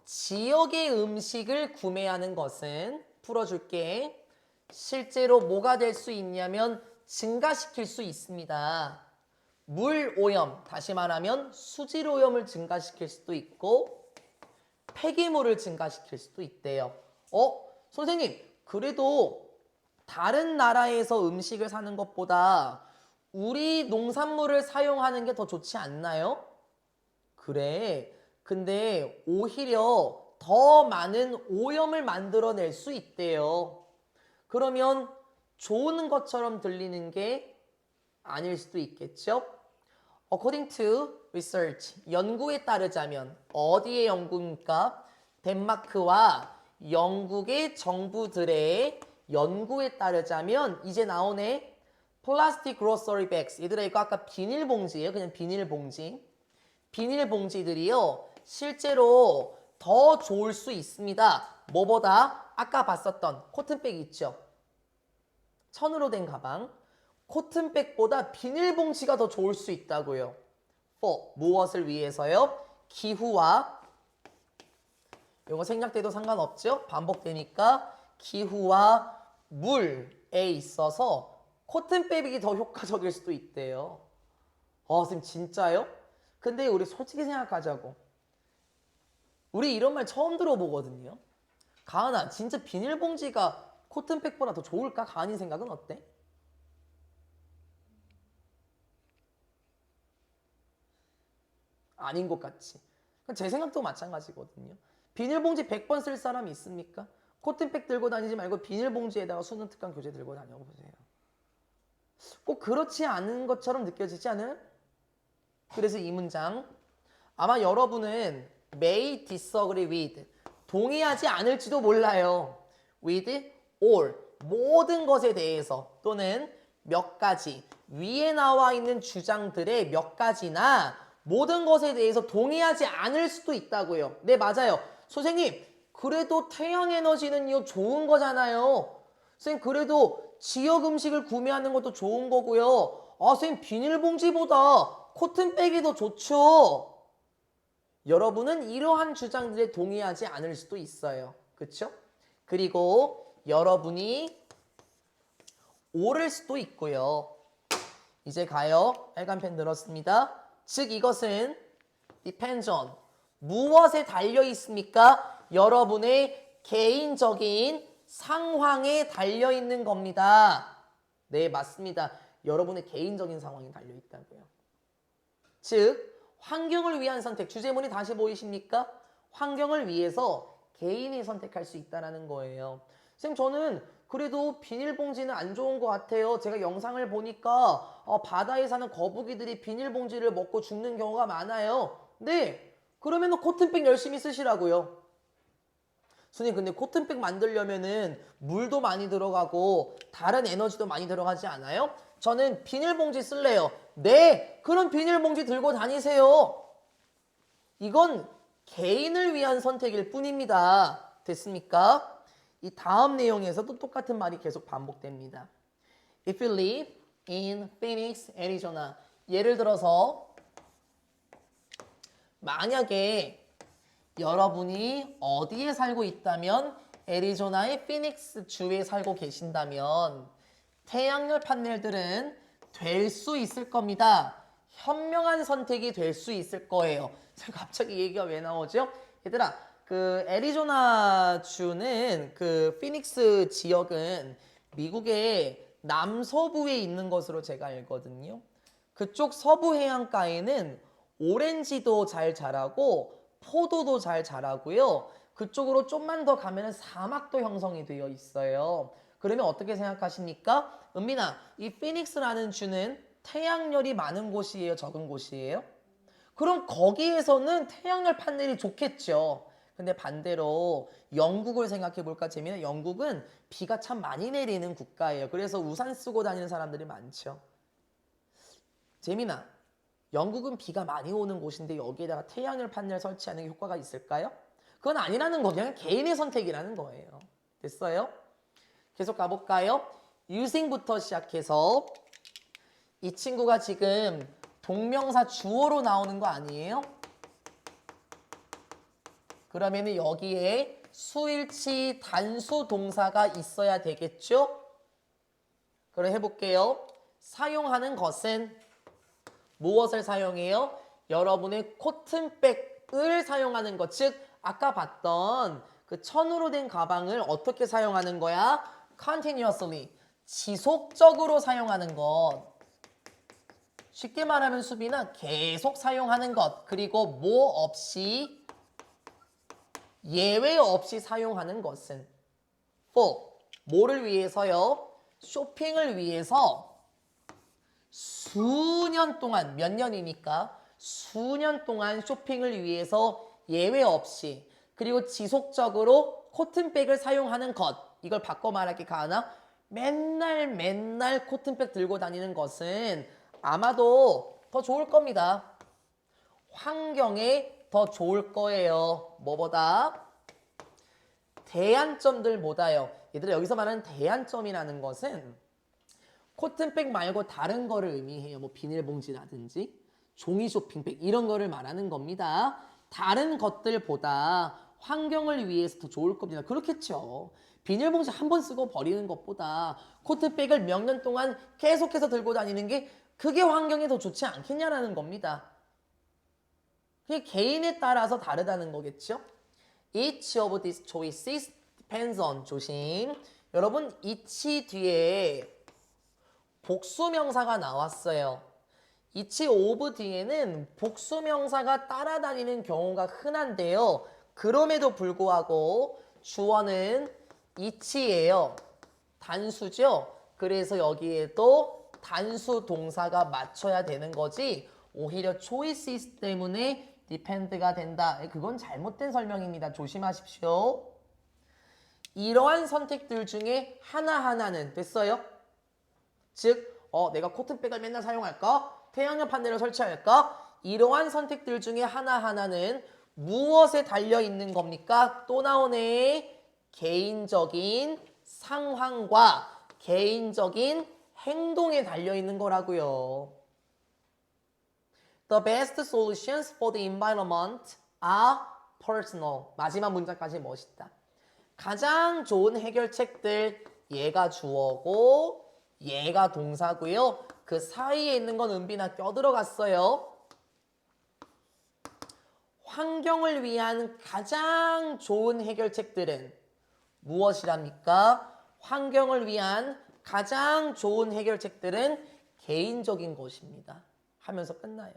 지역의 음식을 구매하는 것은 풀어줄게. 실제로 뭐가 될 수 있냐면 증가시킬 수 있습니다. 물 오염, 다시 말하면 수질 오염을 증가시킬 수도 있고 폐기물을 증가시킬 수도 있대요. 선생님, 그래도 다른 나라에서 음식을 사는 것보다 우리 농산물을 사용하는 게 더 좋지 않나요? 그래. 근데 오히려 더 많은 오염을 만들어낼 수 있대요. 그러면 좋은 것처럼 들리는 게 아닐 수도 있겠죠? According to research, 연구에 따르자면 어디의 연구입니까? 덴마크와 영국의 정부들의 연구에 따르자면 이제 나오네. 플라스틱 그로서리 백스. 얘들아 이거 아까 비닐봉지예요. 그냥 비닐봉지. 비닐봉지들이요. 실제로 더 좋을 수 있습니다. 뭐보다? 아까 봤었던 코튼백 있죠? 천으로 된 가방. 코튼백보다 비닐봉지가 더 좋을 수 있다고요. For 무엇을 위해서요? 기후와 이거 생략돼도 상관없죠? 반복되니까 기후와 물에 있어서 코튼백이 더 효과적일 수도 있대요. 선생님 진짜요? 근데 우리 솔직히 생각하자고. 우리 이런 말 처음 들어보거든요. 가은아, 진짜 비닐봉지가 코튼백보다 더 좋을까? 가은이 생각은 어때? 아닌 것 같지. 제 생각도 마찬가지거든요. 비닐봉지 100번 쓸 사람이 있습니까? 코튼백 들고 다니지 말고 비닐봉지에다가 수능 특강 교재 들고 다녀보세요. 꼭 그렇지 않은 것처럼 느껴지지 않아요? 그래서 이 문장 아마 여러분은 may disagree with 동의하지 않을지도 몰라요. with all 모든 것에 대해서 또는 몇 가지 위에 나와 있는 주장들의 몇 가지나 모든 것에 대해서 동의하지 않을 수도 있다고요. 네, 맞아요. 선생님, 그래도 태양에너지는요 좋은 거잖아요. 선생님, 그래도 지역 음식을 구매하는 것도 좋은 거고요. 선생님, 비닐봉지보다 코튼백이 더 좋죠. 여러분은 이러한 주장들에 동의하지 않을 수도 있어요. 그렇죠? 그리고 여러분이 옳을 수도 있고요. 이제 가요. 빨간펜 늘었습니다. 즉 이것은 depends on 무엇에 달려 있습니까? 여러분의 개인적인 상황에 달려 있는 겁니다. 네, 맞습니다. 여러분의 개인적인 상황이 달려 있다고요. 즉 환경을 위한 선택. 주제문이 다시 보이십니까? 환경을 위해서 개인이 선택할 수 있다는 거예요. 선생님, 저는 그래도 비닐봉지는 안 좋은 것 같아요. 제가 영상을 보니까 바다에 사는 거북이들이 비닐봉지를 먹고 죽는 경우가 많아요. 네, 그러면 코튼백 열심히 쓰시라고요. 선생님 근데 코튼백 만들려면은 물도 많이 들어가고 다른 에너지도 많이 들어가지 않아요? 저는 비닐봉지 쓸래요. 네, 그럼 비닐봉지 들고 다니세요. 이건 개인을 위한 선택일 뿐입니다. 됐습니까? 이 다음 내용에서도 똑같은 말이 계속 반복됩니다. If you live in Phoenix, Arizona. 예를 들어서 만약에 여러분이 어디에 살고 있다면 애리조나의 피닉스 주에 살고 계신다면 태양열 판넬들은 될 수 있을 겁니다. 현명한 선택이 될 수 있을 거예요. 갑자기 얘기가 왜 나오죠? 얘들아, 그 애리조나 주는 그 피닉스 지역은 미국의 남서부에 있는 것으로 제가 알거든요. 그쪽 서부 해안가에는 오렌지도 잘 자라고 포도도 잘 자라고요. 그쪽으로 좀만 더 가면 사막도 형성이 되어 있어요. 그러면 어떻게 생각하십니까? 은빈아, 이 피닉스라는 주는 태양열이 많은 곳이에요? 적은 곳이에요? 그럼 거기에서는 태양열 판넬이 좋겠죠. 근데 반대로 영국을 생각해 볼까? 재미는 영국은 비가 참 많이 내리는 국가예요. 그래서 우산 쓰고 다니는 사람들이 많죠. 재민아, 영국은 비가 많이 오는 곳인데 여기에다가 태양열 판넬 설치하는 게 효과가 있을까요? 그건 아니라는 거, 그냥 개인의 선택이라는 거예요. 됐어요? 계속 가볼까요? using부터 시작해서 이 친구가 지금 동명사 주어로 나오는 거 아니에요? 그러면 여기에 수일치 단수 동사가 있어야 되겠죠? 그럼 해볼게요. 사용하는 것은 무엇을 사용해요? 여러분의 코튼백을 사용하는 것. 즉 아까 봤던 그 천으로 된 가방을 어떻게 사용하는 거야? continuously. 지속적으로 사용하는 것. 쉽게 말하면 수빈아 계속 사용하는 것. 그리고 뭐 없이 예외 없이 사용하는 것은 for. 뭐를 위해서요? 쇼핑을 위해서 수년 동안, 몇 년이니까 수년 동안 쇼핑을 위해서 예외 없이 그리고 지속적으로 코튼백을 사용하는 것. 이걸 바꿔 말하기 가나? 맨날 코튼백 들고 다니는 것은 아마도 더 좋을 겁니다. 환경에 더 좋을 거예요. 뭐보다? 대안점들보다요. 얘들아 여기서 말하는 대안점이라는 것은 코튼백 말고 다른 거를 의미해요. 뭐 비닐봉지라든지 종이 쇼핑백 이런 거를 말하는 겁니다. 다른 것들보다 환경을 위해서 더 좋을 겁니다. 그렇겠죠. 비닐봉지 한 번 쓰고 버리는 것보다 코트백을 몇 년 동안 계속해서 들고 다니는 게 그게 환경에 더 좋지 않겠냐라는 겁니다. 그게 개인에 따라서 다르다는 거겠죠. Each of these choices depends on. 조심. 여러분 each 뒤에 복수명사가 나왔어요. each of 뒤에는 복수명사가 따라다니는 경우가 흔한데요. 그럼에도 불구하고 주어는 each예요. 단수죠. 그래서 여기에도 단수 동사가 맞춰야 되는 거지 오히려 choices 때문에 depend가 된다. 그건 잘못된 설명입니다. 조심하십시오. 이러한 선택들 중에 하나하나는 됐어요? 즉 내가 코튼백을 맨날 사용할까? 태양열 판넬을 설치할까? 이러한 선택들 중에 하나하나는 무엇에 달려있는 겁니까? 또 나오네. 개인적인 상황과 개인적인 행동에 달려있는 거라고요. The best solutions for the environment are personal. 마지막 문장까지 멋있다. 가장 좋은 해결책들 얘가 주어고 얘가 동사고요. 그 사이에 있는 건 은빈아 껴들어갔어요. 환경을 위한 가장 좋은 해결책들은 무엇이랍니까? 환경을 위한 가장 좋은 해결책들은 개인적인 것입니다. 하면서 끝나요.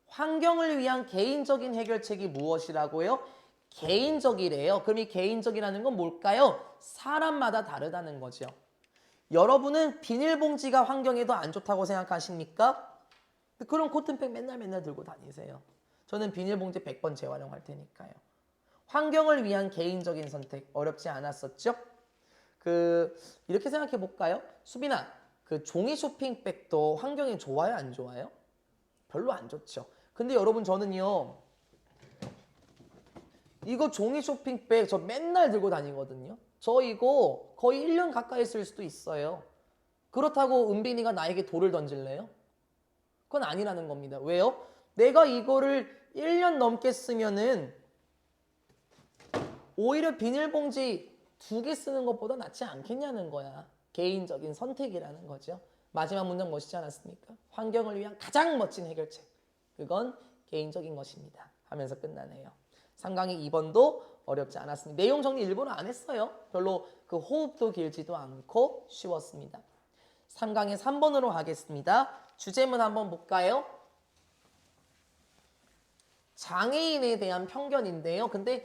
환경을 위한 개인적인 해결책이 무엇이라고요? 개인적이래요. 그럼 이 개인적이라는 건 뭘까요? 사람마다 다르다는 거죠. 여러분은 비닐봉지가 환경에 더 안 좋다고 생각하십니까? 그런 코튼백 맨날 들고 다니세요. 저는 비닐봉지 100번 재활용할 테니까요. 환경을 위한 개인적인 선택 어렵지 않았었죠? 이렇게 생각해 볼까요? 수빈아, 그 종이 쇼핑백도 환경에 좋아요, 안 좋아요? 별로 안 좋죠. 근데 여러분 저는요, 이거 종이 쇼핑백 저 맨날 들고 다니거든요. 저 이거 거의 1년 가까이 쓸 수도 있어요. 그렇다고 은빈이가 나에게 돌을 던질래요? 그건 아니라는 겁니다. 왜요? 내가 이거를 1년 넘게 쓰면은 오히려 비닐봉지 2개 쓰는 것보다 낫지 않겠냐는 거야. 개인적인 선택이라는 거죠. 마지막 문장 멋있지 않았습니까? 환경을 위한 가장 멋진 해결책. 그건 개인적인 것입니다. 하면서 끝나네요. 3강의 2번도 어렵지 않았습니다. 내용 정리 일부러 안 했어요. 별로 그 호흡도 길지도 않고 쉬웠습니다. 3강의 3번으로 가겠습니다. 주제문 한번 볼까요? 장애인에 대한 편견인데요. 근데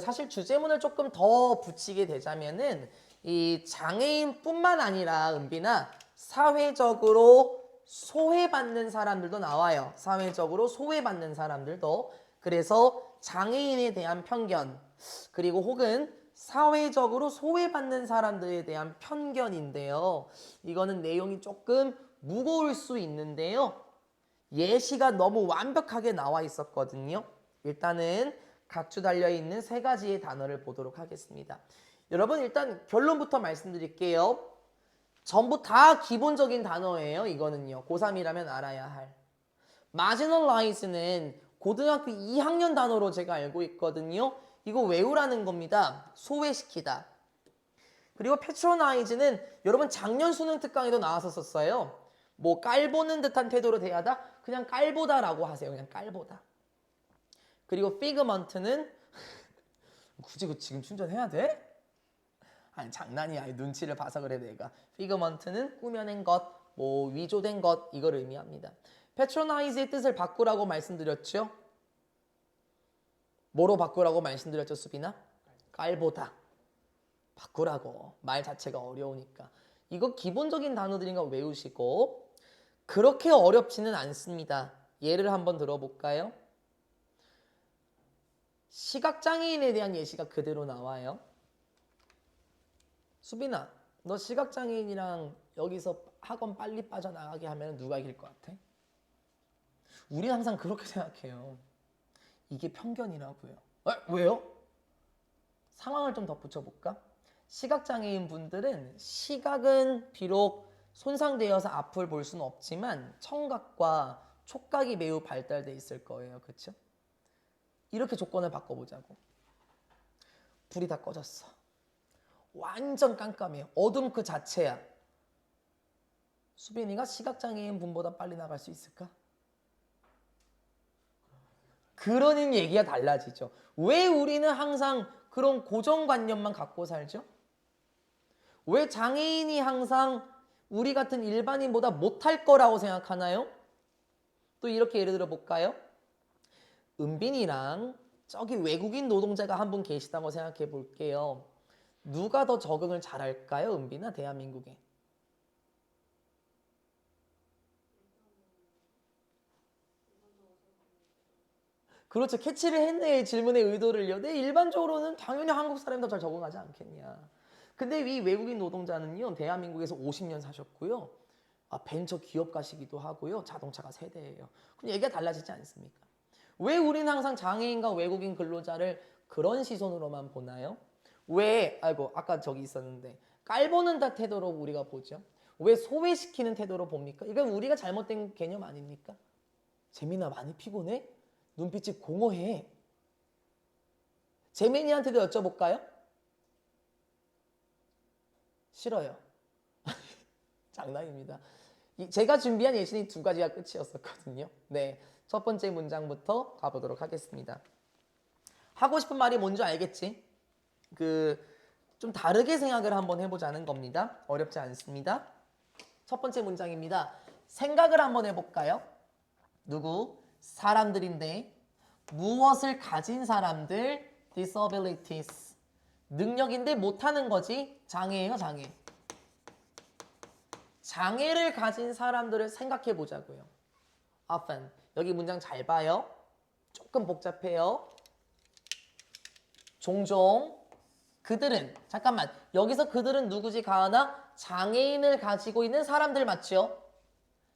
사실 주제문을 조금 더 붙이게 되자면은 이 장애인뿐만 아니라 은빈아 사회적으로 소외받는 사람들도 나와요. 사회적으로 소외받는 사람들도. 그래서 장애인에 대한 편견 그리고 혹은 사회적으로 소외받는 사람들에 대한 편견인데요. 이거는 내용이 조금 무거울 수 있는데요. 예시가 너무 완벽하게 나와 있었거든요. 일단은 각주 달려있는 3가지의 단어를 보도록 하겠습니다. 여러분 일단 결론부터 말씀드릴게요. 전부 다 기본적인 단어예요. 이거는요. 고3이라면 알아야 할. marginalize는 고등학교 2학년 단어로 제가 알고 있거든요. 이거 외우라는 겁니다. 소외시키다. 그리고 patronize는 여러분 작년 수능 특강에도 나왔었어요. 뭐 깔보는 듯한 태도로 대하다 그냥 깔보다라고 하세요. 그냥 깔보다. 그리고 figment는 굳이 그 지금 충전해야 돼? 아니 장난이야. 눈치를 봐서 그래 내가. figment는 꾸며낸 것, 뭐 위조된 것 이걸 의미합니다. patronize의 뜻을 바꾸라고 말씀드렸죠? 뭐로 바꾸라고 말씀드렸죠, 수빈아? 깔보다. 바꾸라고. 말 자체가 어려우니까. 이거 기본적인 단어들인 거 외우시고 그렇게 어렵지는 않습니다. 예를 한번 들어볼까요? 시각장애인에 대한 예시가 그대로 나와요. 수빈아, 너 시각장애인이랑 여기서 학원 빨리 빠져나가게 하면 누가 이길 것 같아? 우리는 항상 그렇게 생각해요. 이게 편견이라고요. 왜요? 상황을 좀 더 붙여볼까? 시각장애인 분들은 시각은 비록 손상되어서 앞을 볼 수는 없지만 청각과 촉각이 매우 발달돼 있을 거예요. 그렇죠? 이렇게 조건을 바꿔보자고. 불이 다 꺼졌어. 완전 깜깜해요. 어둠 그 자체야. 수빈이가 시각장애인 분보다 빨리 나갈 수 있을까? 그러는 얘기가 달라지죠. 왜 우리는 항상 그런 고정관념만 갖고 살죠? 왜 장애인이 항상 우리 같은 일반인보다 못할 거라고 생각하나요? 또 이렇게 예를 들어 볼까요? 은빈이랑 저기 외국인 노동자가 한 분 계시다고 생각해 볼게요. 누가 더 적응을 잘할까요? 은빈아, 대한민국에. 그렇죠. 캐치를 했네. 질문의 의도를요. 네, 일반적으로는 당연히 한국 사람이 더 잘 적응하지 않겠냐. 근데 이 외국인 노동자는요. 대한민국에서 50년 사셨고요. 벤처 기업 가시기도 하고요. 자동차가 세대예요. 그럼 얘기가 달라지지 않습니까? 왜 우리는 항상 장애인과 외국인 근로자를 그런 시선으로만 보나요? 왜 아까 저기 있었는데 깔보는 다 태도로 우리가 보죠. 왜 소외시키는 태도로 봅니까? 이건 우리가 잘못된 개념 아닙니까? 재민아 많이 피곤해? 눈빛이 공허해. 재민이한테도 여쭤볼까요? 싫어요. 장난입니다. 제가 준비한 예시는 2가지가 끝이었었거든요. 네, 첫 번째 문장부터 가보도록 하겠습니다. 하고 싶은 말이 뭔지 알겠지? 좀 다르게 생각을 한번 해보자는 겁니다. 어렵지 않습니다. 첫 번째 문장입니다. 생각을 한번 해볼까요? 누구? 사람들인데 무엇을 가진 사람들? disabilities. 능력인데 못하는 거지? 장애예요, 장애. 장애를 가진 사람들을 생각해 보자고요. often. 여기 문장 잘 봐요. 조금 복잡해요. 종종 그들은 잠깐만 여기서 그들은 누구지 가은아? 장애인을 가지고 있는 사람들 맞죠?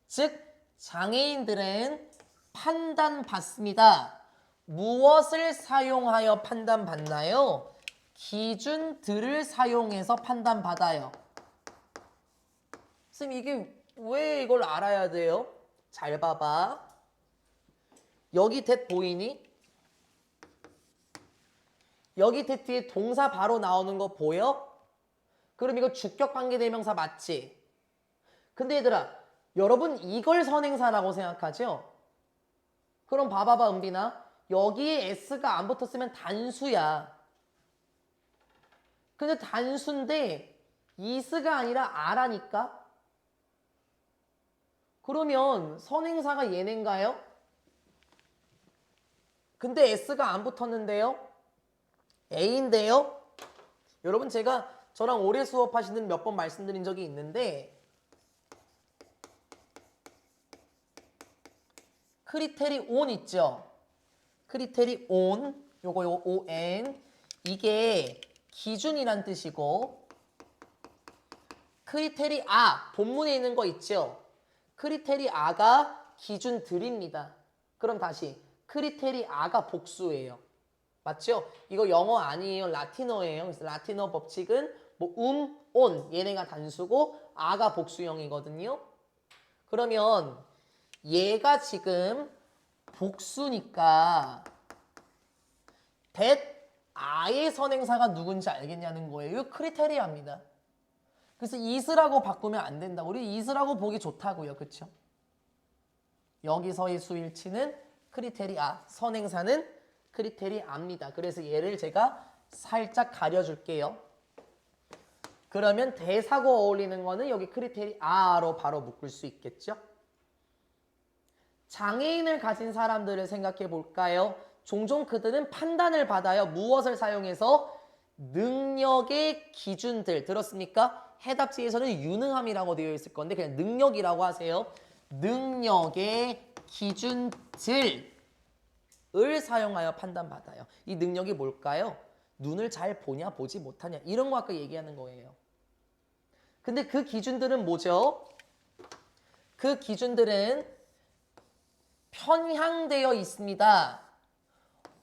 즉 장애인들은 판단받습니다. 무엇을 사용하여 판단받나요? 기준들을 사용해서 판단받아요. 선생님 이게 왜 이걸 알아야 돼요? 잘 봐봐. 여기 that 보이니? 여기 that 뒤에 동사 바로 나오는 거 보여? 그럼 이거 주격관계대명사 맞지? 근데 얘들아 여러분 이걸 선행사라고 생각하죠? 그럼 봐봐봐 은빈아. 여기에 s가 안 붙었으면 단수야. 근데 단수인데 is가 아니라 a라니까? 그러면 선행사가 얘네인가요? 근데 s가 안 붙었는데요? A인데요? 여러분 제가 저랑 오래 수업하시는 몇 번 말씀드린 적이 있는데 크리테리 온 있죠? 크리테리 온 요거 on 이게 기준이란 뜻이고 크리테리 본문에 있는 거 있죠? 크리테리 가 기준들입니다. 그럼 다시 크리테리 가 복수예요. 맞죠? 이거 영어 아니에요. 라틴어예요. 그래서 라틴어 법칙은 뭐 on 얘네가 단수고 아가 복수형이거든요. 그러면 얘가 지금 복수니까 that 아의 선행사가 누군지 알겠냐는 거예요. 이거 크리테리아입니다. 그래서 is라고 바꾸면 안 된다. 우리 is라고 보기 좋다고요. 그렇죠? 여기서의 수일치는 크리테리아, 선행사는 크리테리아입니다. 그래서 얘를 제가 살짝 가려줄게요. 그러면 대사고 어울리는 거는 여기 크리테리아로 바로 묶을 수 있겠죠? 장애인을 가진 사람들을 생각해 볼까요? 종종 그들은 판단을 받아요. 무엇을 사용해서? 능력의 기준들. 들었습니까? 해답지에서는 유능함이라고 되어 있을 건데 그냥 능력이라고 하세요. 능력의 기준들을 사용하여 판단받아요. 이 능력이 뭘까요? 눈을 잘 보냐 보지 못하냐 이런 거 아까 얘기하는 거예요. 근데 그 기준들은 뭐죠? 그 기준들은 편향되어 있습니다.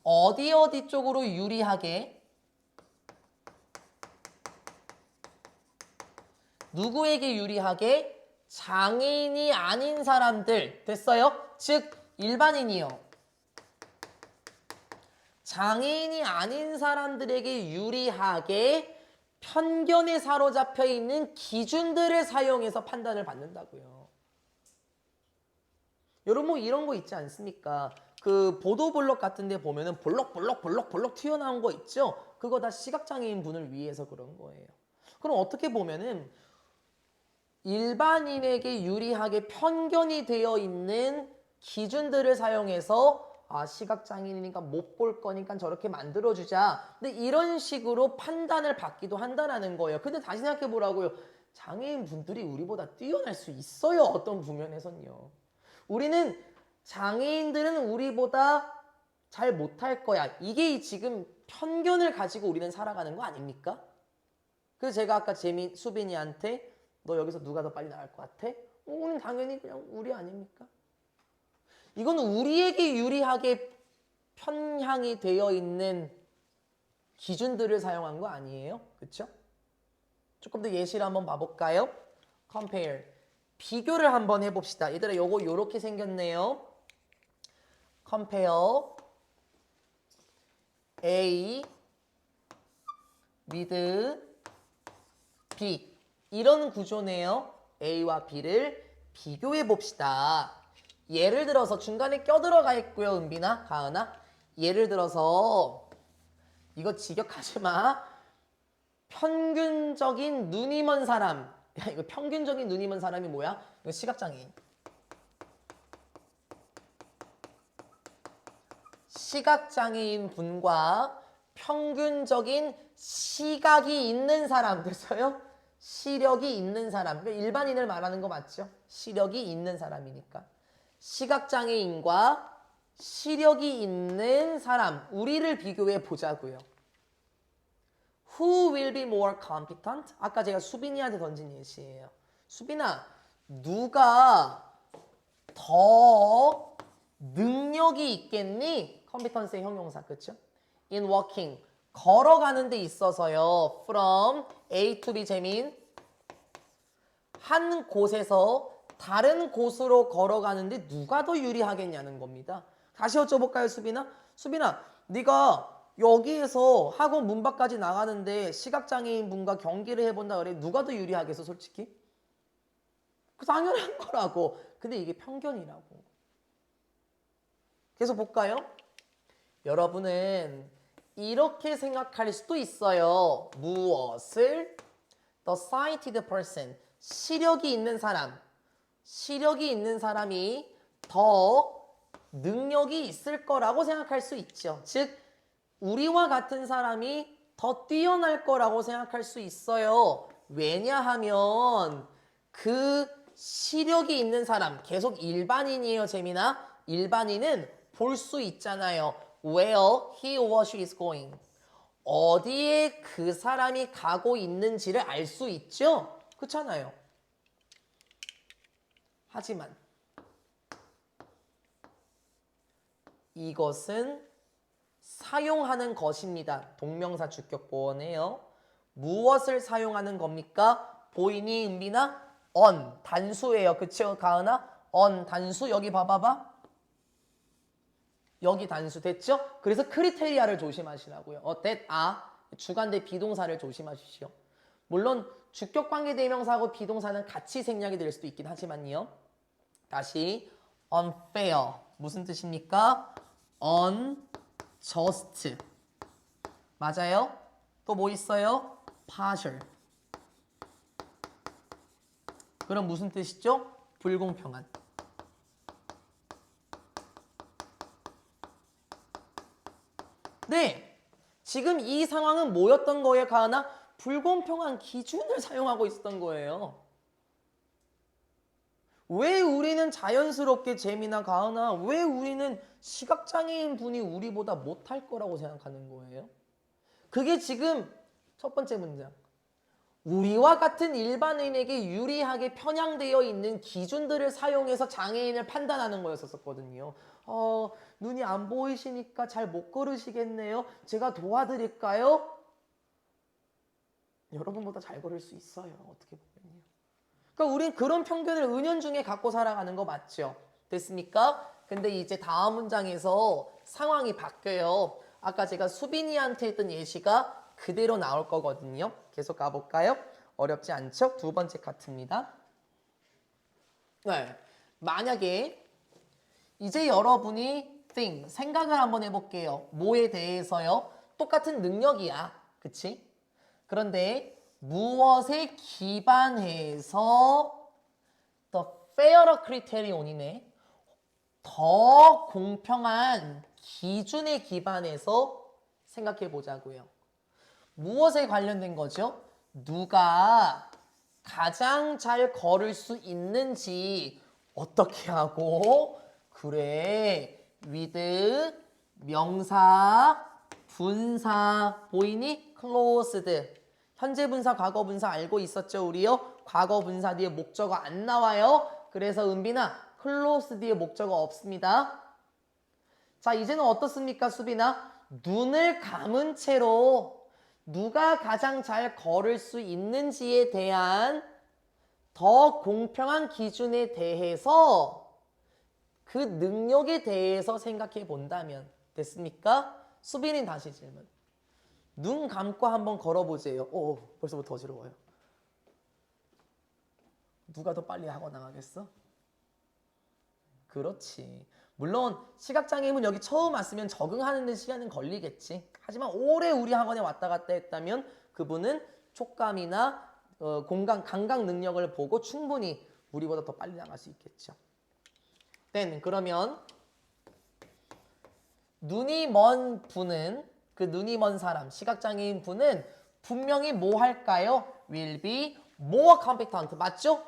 어디 쪽으로 유리하게? 누구에게 유리하게? 장애인이 아닌 사람들. 됐어요? 즉 일반인이요. 장애인이 아닌 사람들에게 유리하게 편견에 사로잡혀 있는 기준들을 사용해서 판단을 받는다고요. 여러분 뭐 이런 거 있지 않습니까? 그 보도블록 같은 데 보면은 볼록 튀어나온 거 있죠? 그거 다 시각장애인 분을 위해서 그런 거예요. 그럼 어떻게 보면은 일반인에게 유리하게 편견이 되어 있는 기준들을 사용해서 시각장애인이니까 못 볼 거니까 저렇게 만들어주자. 근데 이런 식으로 판단을 받기도 한다는 거예요. 근데 다시 생각해 보라고요. 장애인 분들이 우리보다 뛰어날 수 있어요. 어떤 부면에선요. 우리는 장애인들은 우리보다 잘 못할 거야. 이게 지금 편견을 가지고 우리는 살아가는 거 아닙니까? 그래서 제가 아까 수빈이한테 너 여기서 누가 더 빨리 나갈 것 같아? 우리는 당연히 그냥 우리 아닙니까? 이건 우리에게 유리하게 편향이 되어 있는 기준들을 사용한 거 아니에요? 그렇죠? 조금 더 예시를 한번 봐볼까요? compare. 비교를 한번 해봅시다. 얘들아 요거 요렇게 생겼네요. compare A with B. 이런 구조네요. A와 B를 비교해 봅시다. 예를 들어서 중간에 껴들어가 있고요. 은빈아, 가은아. 예를 들어서 이거 직역하지 마. 평균적인 눈이 먼 사람. 야, 이거 평균적인 눈이 먼 사람이 뭐야? 이거 시각장애인. 시각장애인 분과 평균적인 시각이 있는 사람. 됐어요? 시력이 있는 사람. 일반인을 말하는 거 맞죠? 시력이 있는 사람이니까. 시각장애인과 시력이 있는 사람. 우리를 비교해 보자고요. Who will be more competent? 아까 제가 수빈이한테 던진 예시예요. 수빈아, 누가 더 능력이 있겠니? competence의 형용사, 그쵸? In walking, 걸어가는 데 있어서요. From A to B, 재민. 한 곳에서 다른 곳으로 걸어가는데 누가 더 유리하겠냐는 겁니다. 다시 여쭤볼까요, 수빈아? 수빈아, 네가 여기에서 학원 문 밖까지 나가는데 시각장애인 분과 경기를 해본다 그래. 누가 더 유리하겠어, 솔직히? 그 당연한 거라고. 근데 이게 편견이라고. 계속 볼까요? 여러분은 이렇게 생각할 수도 있어요. 무엇을? The sighted person. 시력이 있는 사람이 더 능력이 있을 거라고 생각할 수 있죠. 즉, 우리와 같은 사람이 더 뛰어날 거라고 생각할 수 있어요. 왜냐하면 그 시력이 있는 사람, 계속 일반인이에요, 재민아. 일반인은 볼 수 있잖아요. Where he or she is going. 어디에 그 사람이 가고 있는지를 알 수 있죠? 그렇잖아요. 하지만 이것은 사용하는 것입니다. 동명사 주격 보어네요. 무엇을 사용하는 겁니까? 보이니, 은빈아? on, 단수예요. 그쵸, 가은아? on, 단수. 여기 봐봐봐. 여기 단수 됐죠? 그래서 크리테리아를 조심하시라고요. that are, 주관대 비동사를 조심하십시오. 물론 주격 관계 대명사하고 비동사는 같이 생략이 될 수도 있긴 하지만요. 다시 unfair 무슨 뜻입니까? unjust 맞아요? 또 뭐 있어요? partial 그럼 무슨 뜻이죠? 불공평한. 네, 지금 이 상황은 뭐였던 거예요, 가은아? 불공평한 기준을 사용하고 있었던 거예요. 왜 우리는 자연스럽게 재미나 가은아, 왜 우리는 시각장애인 분이 우리보다 못할 거라고 생각하는 거예요? 그게 지금 첫 번째 문장. 우리와 같은 일반인에게 유리하게 편향되어 있는 기준들을 사용해서 장애인을 판단하는 거였었거든요. 눈이 안 보이시니까 잘 못 걸으시겠네요. 제가 도와드릴까요? 여러분보다 잘 걸을 수 있어요. 어떻게 보면요. 그러니까 우린 그런 편견을 은연중에 갖고 살아가는 거 맞죠? 됐습니까? 근데 이제 다음 문장에서 상황이 바뀌어요. 아까 제가 수빈이한테 했던 예시가 그대로 나올 거거든요. 계속 가볼까요? 어렵지 않죠? 두 번째 카트입니다. 네. 만약에 이제 여러분이 think, 생각을 한번 해볼게요. 뭐에 대해서요? 똑같은 능력이야. 그치? 그런데 무엇에 기반해서 the fairer criterion이네. 더 공평한 기준에 기반해서 생각해 보자고요. 무엇에 관련된 거죠? 누가 가장 잘 걸을 수 있는지 어떻게 하고 그래 with 명사 분사 보이니? closed 현재 분사 과거 분사 알고 있었죠 우리요? 과거 분사 뒤에 목적어 안 나와요. 그래서 은빈아 close 뒤에 목적어 없습니다. 자 이제는 어떻습니까 수빈아? 눈을 감은 채로 누가 가장 잘 걸을 수 있는지에 대한 더 공평한 기준에 대해서 그 능력에 대해서 생각해 본다면 됐습니까? 수빈이 다시 질문. 눈 감고 한번 걸어보세요. 벌써부터 어지러워요. 누가 더 빨리 하고 나가겠어? 그렇지. 물론 시각장애인은 여기 처음 왔으면 적응하는 데 시간은 걸리겠지. 하지만 오래 우리 학원에 왔다 갔다 했다면 그분은 촉감이나 공간, 감각 능력을 보고 충분히 우리보다 더 빨리 나갈 수 있겠죠. 그러면 눈이 먼 분은 그 눈이 먼 사람, 시각장애인 분은 분명히 뭐 할까요? will be more competent. 맞죠?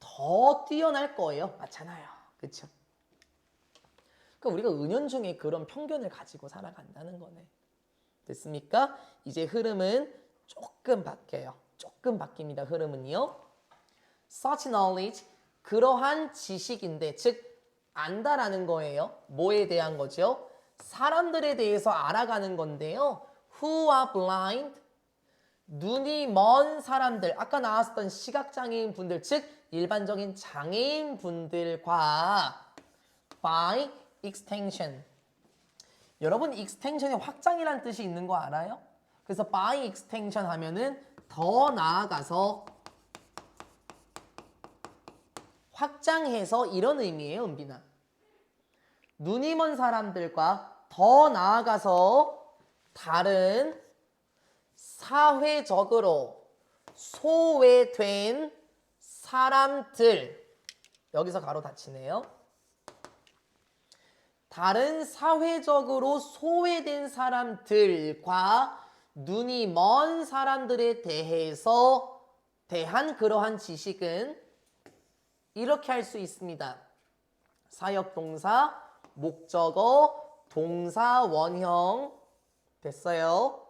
더 뛰어날 거예요. 맞잖아요. 그렇죠? 그러니까 우리가 은연중에 그런 편견을 가지고 살아간다는 거네. 됐습니까? 이제 흐름은 조금 바뀌어요. 조금 바뀝니다. 흐름은요. Such knowledge, 그러한 지식인데, 즉 안다라는 거예요. 뭐에 대한 거죠? 사람들에 대해서 알아가는 건데요. Who are blind, 눈이 먼 사람들, 아까 나왔었던 시각장애인 분들, 즉 일반적인 장애인 분들과 by extension. 여러분 extension에 확장이란 뜻이 있는 거 알아요? 그래서 by extension 하면은 더 나아가서 확장해서 이런 의미예요, 은빈아. 눈이 먼 사람들과 더 나아가서 다른 사회적으로 소외된 사람들, 여기서 가로 닫히네요. 다른 사회적으로 소외된 사람들과 눈이 먼 사람들에 대한 그러한 지식은 이렇게 할 수 있습니다. 사역동사, 목적어, 동사, 원형. 됐어요?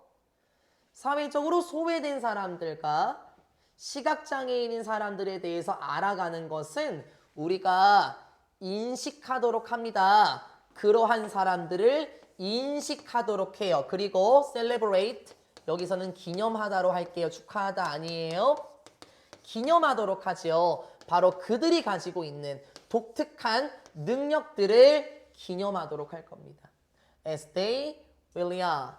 사회적으로 소외된 사람들과 시각장애인인 사람들에 대해서 알아가는 것은 우리가 인식하도록 합니다. 그러한 사람들을 인식하도록 해요. 그리고 celebrate, 여기서는 기념하다로 할게요. 축하하다 아니에요. 기념하도록 하죠. 바로 그들이 가지고 있는 독특한 능력들을 기념하도록 할 겁니다. As they really are.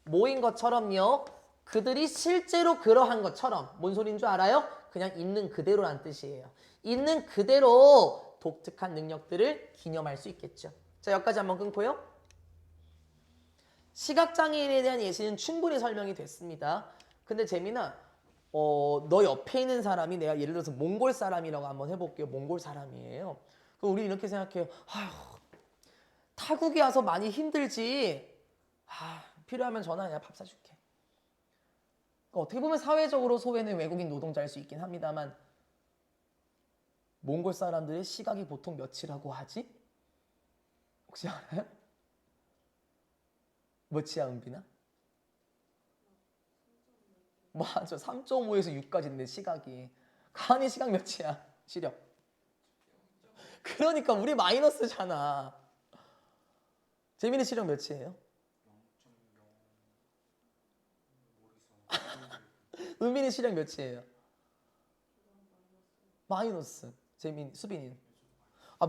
뭐인 것처럼요. 그들이 실제로 그러한 것처럼. 뭔 소리인 줄 알아요? 그냥 있는 그대로란 뜻이에요. 있는 그대로 독특한 능력들을 기념할 수 있겠죠. 자, 여기까지 한번 끊고요. 시각장애인에 대한 예시는 충분히 설명이 됐습니다. 근데 재민아, 너 옆에 있는 사람이 내가 예를 들어서 몽골 사람이라고 한번 해볼게요. 몽골 사람이에요. 그럼 우리 이렇게 생각해요. 아휴, 타국에 와서 많이 힘들지. 필요하면 전화해. 밥 사줄게. 어떻게 보면 사회적으로 소외는 외국인 노동자일 수 있긴 합니다만 몽골 사람들의 시각이 보통 몇이라고 하지? 혹시 알아요? 몇이야, 은빈아? 맞아. 3.5에서 6까지인데 시각이. 가은이 시각 몇이야? 시력. 그러니까 우리 마이너스잖아. 재민이 시력 몇이에요? 은빈이 시력 몇이에요? 마이너스. 재민, 수빈이.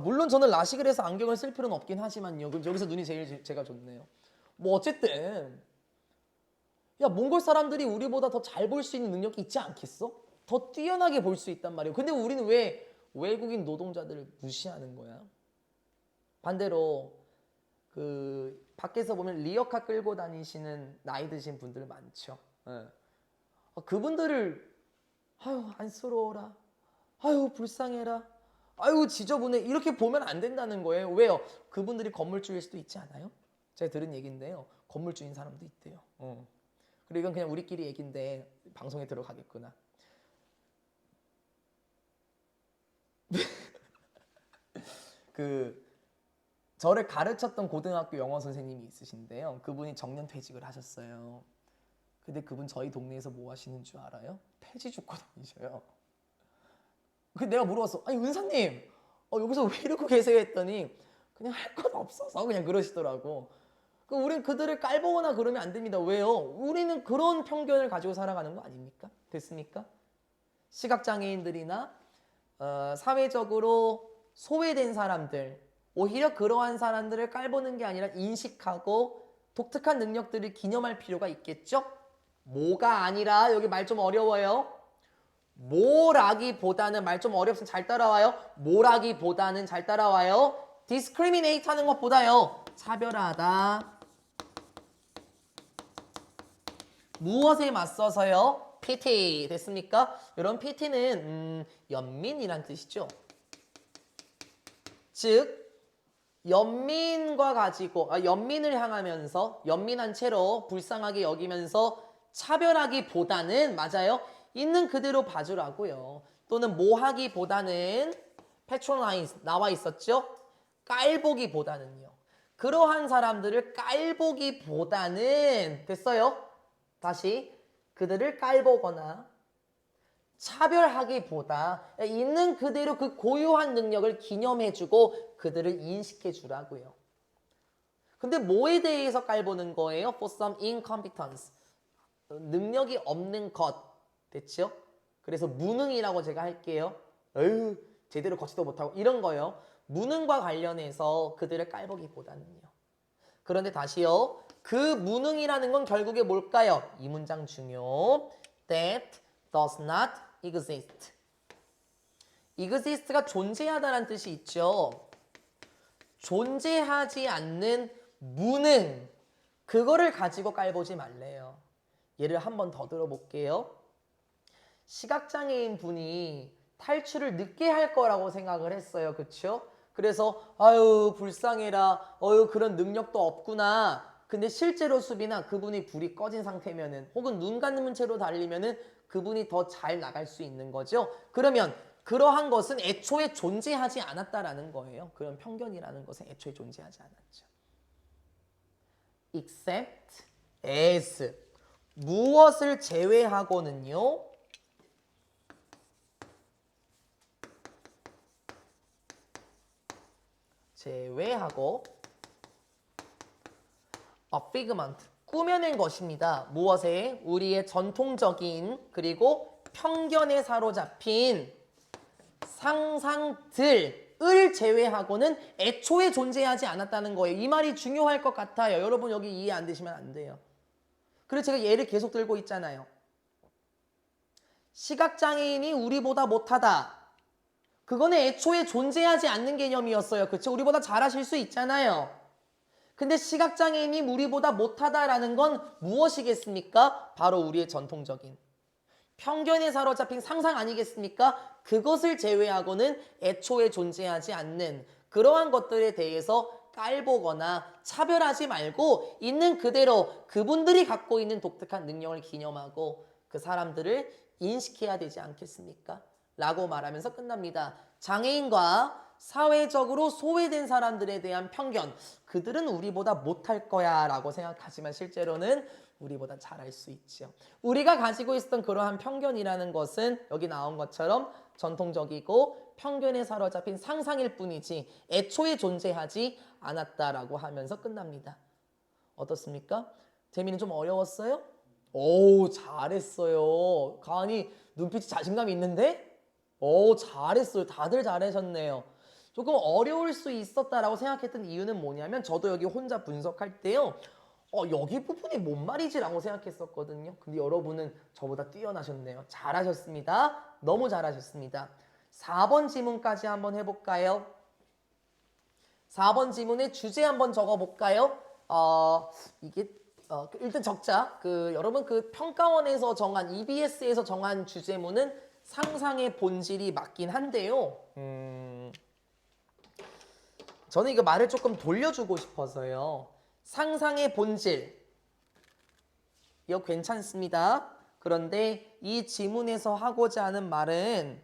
물론 저는 라식을 해서 안경을 쓸 필요는 없긴 하지만요. 그럼 여기서 눈이 제가 좋네요. 뭐 어쨌든 야, 몽골 사람들이 우리보다 더 잘 볼 수 있는 능력이 있지 않겠어? 더 뛰어나게 볼 수 있단 말이에요. 근데 우리는 왜 외국인 노동자들을 무시하는 거야? 반대로 밖에서 보면 리어카 끌고 다니시는 나이 드신 분들 많죠. 예. 그분들을 아유 안쓰러워라, 아유 불쌍해라, 아유 지저분해 이렇게 보면 안 된다는 거예요. 왜요? 그분들이 건물주일 수도 있지 않아요? 제가 들은 얘기인데요. 건물주인 사람도 있대요. 그리고 이건 그냥 우리끼리 얘기인데 방송에 들어가겠구나. 저를 가르쳤던 고등학교 영어 선생님이 있으신데요. 그분이 정년 퇴직을 하셨어요. 근데 그분 저희 동네에서 뭐 하시는 줄 알아요? 폐지 줍고 다니셔요. 근데 내가 물어봤어. 아니 은사님 여기서 왜 이러고 계세요? 했더니 그냥 할 것 없어서 그냥 그러시더라고. 우린 그들을 깔보거나 그러면 안 됩니다. 왜요? 우리는 그런 편견을 가지고 살아가는 거 아닙니까? 됐습니까? 시각장애인들이나 사회적으로 소외된 사람들, 오히려 그러한 사람들을 깔보는 게 아니라 인식하고 독특한 능력들을 기념할 필요가 있겠죠? 뭐가 아니라, 여기 말 좀 어려워요. 뭐라기보다는, 말 좀 어렵으면 잘 따라와요. 뭐라기보다는 잘 따라와요. discriminate 하는 것보다요. 차별하다. 무엇에 맞서서요? PT. 됐습니까? 이런 PT는 연민이란 뜻이죠. 즉 연민과 가지고 연민을 향하면서 연민한 채로 불쌍하게 여기면서 차별하기보다는 맞아요. 있는 그대로 봐주라고요. 또는 뭐하기보다는 patronize 나와 있었죠. 깔보기보다는요. 그러한 사람들을 깔보기보다는 됐어요. 다시 그들을 깔보거나 차별하기보다 있는 그대로 그 고유한 능력을 기념해주고 그들을 인식해주라고요. 근데 뭐에 대해서 깔보는 거예요? For some incompetence. 능력이 없는 것. 됐죠? 그래서 무능이라고 제가 할게요. 에휴, 제대로 걷지도 못하고 이런 거요. 무능과 관련해서 그들을 깔보기보다는요. 그런데 다시요. 그 무능이라는 건 결국에 뭘까요? 이 문장 중요. That does not exist. exist가 존재하다라는 뜻이 있죠. 존재하지 않는 무능. 그거를 가지고 깔보지 말래요. 예를 한 번 더 들어볼게요. 시각장애인 분이 탈출을 늦게 할 거라고 생각을 했어요. 그쵸? 그래서 아유 불쌍해라. 그런 능력도 없구나. 근데 실제로 수비나 그분이 불이 꺼진 상태면은 혹은 눈 감은 채로 달리면은 그분이 더 잘 나갈 수 있는 거죠. 그러면 그러한 것은 애초에 존재하지 않았다라는 거예요. 그런 편견이라는 것은 애초에 존재하지 않았죠. except as 무엇을 제외하고는요. 제외하고 a figment 꾸며낸 것입니다. 무엇에? 우리의 전통적인 그리고 편견에 사로잡힌 상상들을 제외하고는 애초에 존재하지 않았다는 거예요. 이 말이 중요할 것 같아요. 여러분 여기 이해 안 되시면 안 돼요. 그래서 제가 예를 계속 들고 있잖아요. 시각장애인이 우리보다 못하다. 그거는 애초에 존재하지 않는 개념이었어요. 그렇죠? 우리보다 잘하실 수 있잖아요. 근데 시각장애인이 우리보다 못하다라는 건 무엇이겠습니까? 바로 우리의 전통적인 편견에 사로잡힌 상상 아니겠습니까? 그것을 제외하고는 애초에 존재하지 않는 그러한 것들에 대해서 깔보거나 차별하지 말고 있는 그대로 그분들이 갖고 있는 독특한 능력을 기념하고 그 사람들을 인식해야 되지 않겠습니까? 라고 말하면서 끝납니다. 장애인과 사회적으로 소외된 사람들에 대한 편견, 그들은 우리보다 못할 거야 라고 생각하지만 실제로는 우리보다 잘할 수 있죠. 우리가 가지고 있었던 그러한 편견이라는 것은 여기 나온 것처럼 전통적이고 편견에 사로잡힌 상상일 뿐이지 애초에 존재하지 않았다라고 하면서 끝납니다. 어떻습니까? 재미는 좀 어려웠어요? 오, 잘했어요. 가은이 눈빛이 자신감이 있는데? 오, 잘했어요. 다들 잘하셨네요. 조금 어려울 수 있었다라고 생각했던 이유는 뭐냐면 저도 여기 혼자 분석할 때요. 여기 부분이 뭔 말이지라고 생각했었거든요. 근데 여러분은 저보다 뛰어나셨네요. 잘하셨습니다. 너무 잘하셨습니다. 4번 지문까지 한번 해볼까요? 4번 지문의 주제 한번 적어볼까요? 이게 일단 적자. 여러분 그 평가원에서 정한 EBS에서 정한 주제문은 상상의 본질이 맞긴 한데요. 저는 이거 말을 조금 돌려주고 싶어서요. 상상의 본질. 이거 괜찮습니다. 그런데 이 지문에서 하고자 하는 말은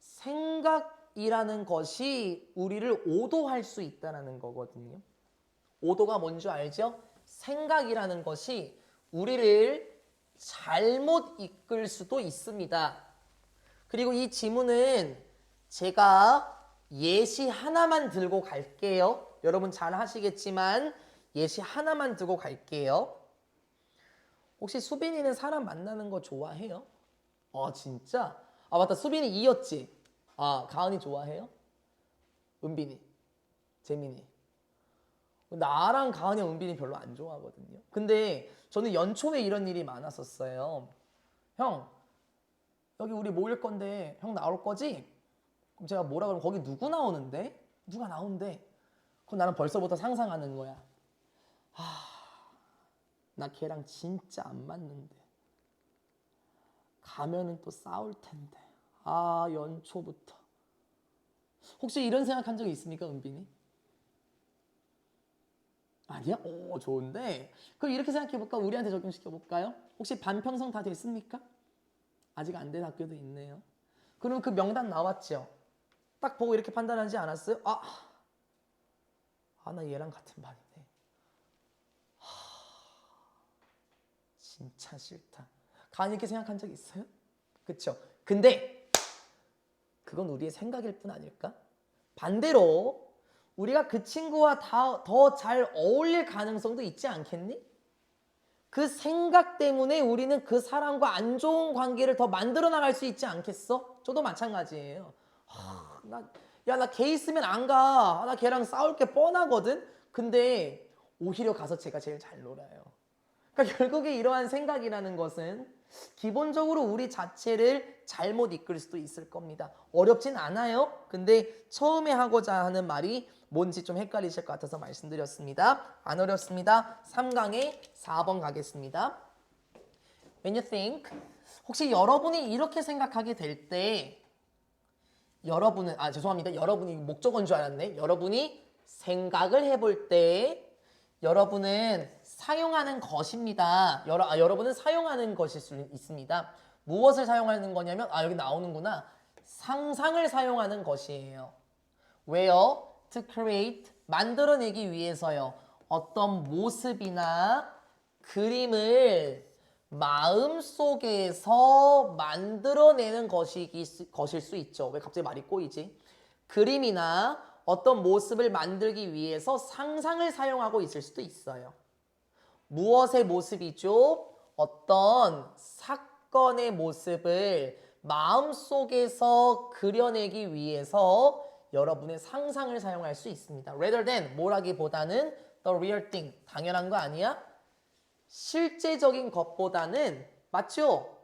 생각이라는 것이 우리를 오도할 수 있다는 거거든요. 오도가 뭔지 알죠? 생각이라는 것이 우리를 잘못 이끌 수도 있습니다. 그리고 이 지문은 제가 예시 하나만 들고 갈게요. 여러분 잘 하시겠지만 예시 하나만 들고 갈게요. 혹시 수빈이는 사람 만나는 거 좋아해요? 진짜? 맞다. 수빈이 이었지? 가은이 좋아해요? 은빈이, 재민이. 나랑 가은이, 은빈이 별로 안 좋아하거든요. 근데 저는 연초에 이런 일이 많았었어요. 형, 여기 우리 모일 건데 형 나올 거지? 그럼 제가 뭐라 그러면 거기 누구 나오는데? 누가 나온대? 그럼 나는 벌써부터 상상하는 거야. 나 걔랑 진짜 안 맞는데. 가면은 또 싸울 텐데. 연초부터. 혹시 이런 생각한 적이 있습니까, 은빈이? 아니야? 오, 좋은데. 그럼 이렇게 생각해볼까? 우리한테 적용시켜볼까요? 혹시 반평성 다 됐습니까? 아직 안 된 학교도 있네요. 그럼 그 명단 나왔죠? 딱 보고 이렇게 판단하지 않았어요? 나 얘랑 같은 반이네. 진짜 싫다. 가만히 이렇게 생각한 적 있어요? 그쵸? 근데 그건 우리의 생각일 뿐 아닐까? 반대로 우리가 그 친구와 더 잘 어울릴 가능성도 있지 않겠니? 그 생각 때문에 우리는 그 사람과 안 좋은 관계를 더 만들어 나갈 수 있지 않겠어? 저도 마찬가지예요. 나 걔 있으면 안 가. 나 걔랑 싸울 게 뻔하거든. 근데 오히려 가서 제가 제일 잘 놀아요. 그러니까 결국에 이러한 생각이라는 것은 기본적으로 우리 자체를 잘못 이끌 수도 있을 겁니다. 어렵진 않아요. 근데 처음에 하고자 하는 말이 뭔지 좀 헷갈리실 것 같아서 말씀드렸습니다. 안 어렵습니다. 3강에 4번 가겠습니다. When you think, 혹시 여러분이 이렇게 생각하게 될 때 여러분은, 죄송합니다. 여러분이 목적어인 줄 알았네. 여러분이 생각을 해볼 때 여러분은 사용하는 것입니다. 여러분은 사용하는 것일 수 있습니다. 무엇을 사용하는 거냐면 여기 나오는구나. 상상을 사용하는 것이에요. 왜요? To create, 만들어내기 위해서요. 어떤 모습이나 그림을 마음속에서 만들어내는 것일 수 있죠. 왜 갑자기 말이 꼬이지? 그림이나 어떤 모습을 만들기 위해서 상상을 사용하고 있을 수도 있어요. 무엇의 모습이죠? 어떤 사건의 모습을 마음속에서 그려내기 위해서 여러분의 상상을 사용할 수 있습니다. Rather than, 뭐라기보다는 the real thing, 당연한 거 아니야? 실제적인 것보다는, 맞죠?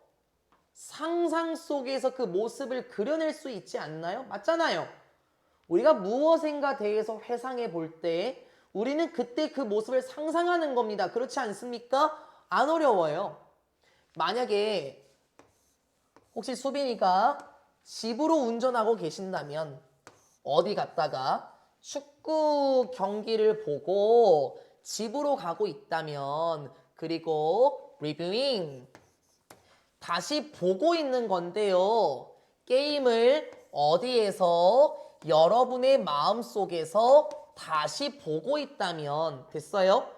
상상 속에서 그 모습을 그려낼 수 있지 않나요? 맞잖아요. 우리가 무엇인가 대해서 회상해 볼 때 우리는 그때 그 모습을 상상하는 겁니다. 그렇지 않습니까? 안 어려워요. 만약에 혹시 수빈이가 집으로 운전하고 계신다면 어디 갔다가 축구 경기를 보고 집으로 가고 있다면 그리고 리뷰잉 다시 보고 있는 건데요. 게임을 어디에서 여러분의 마음속에서 다시 보고 있다면 됐어요?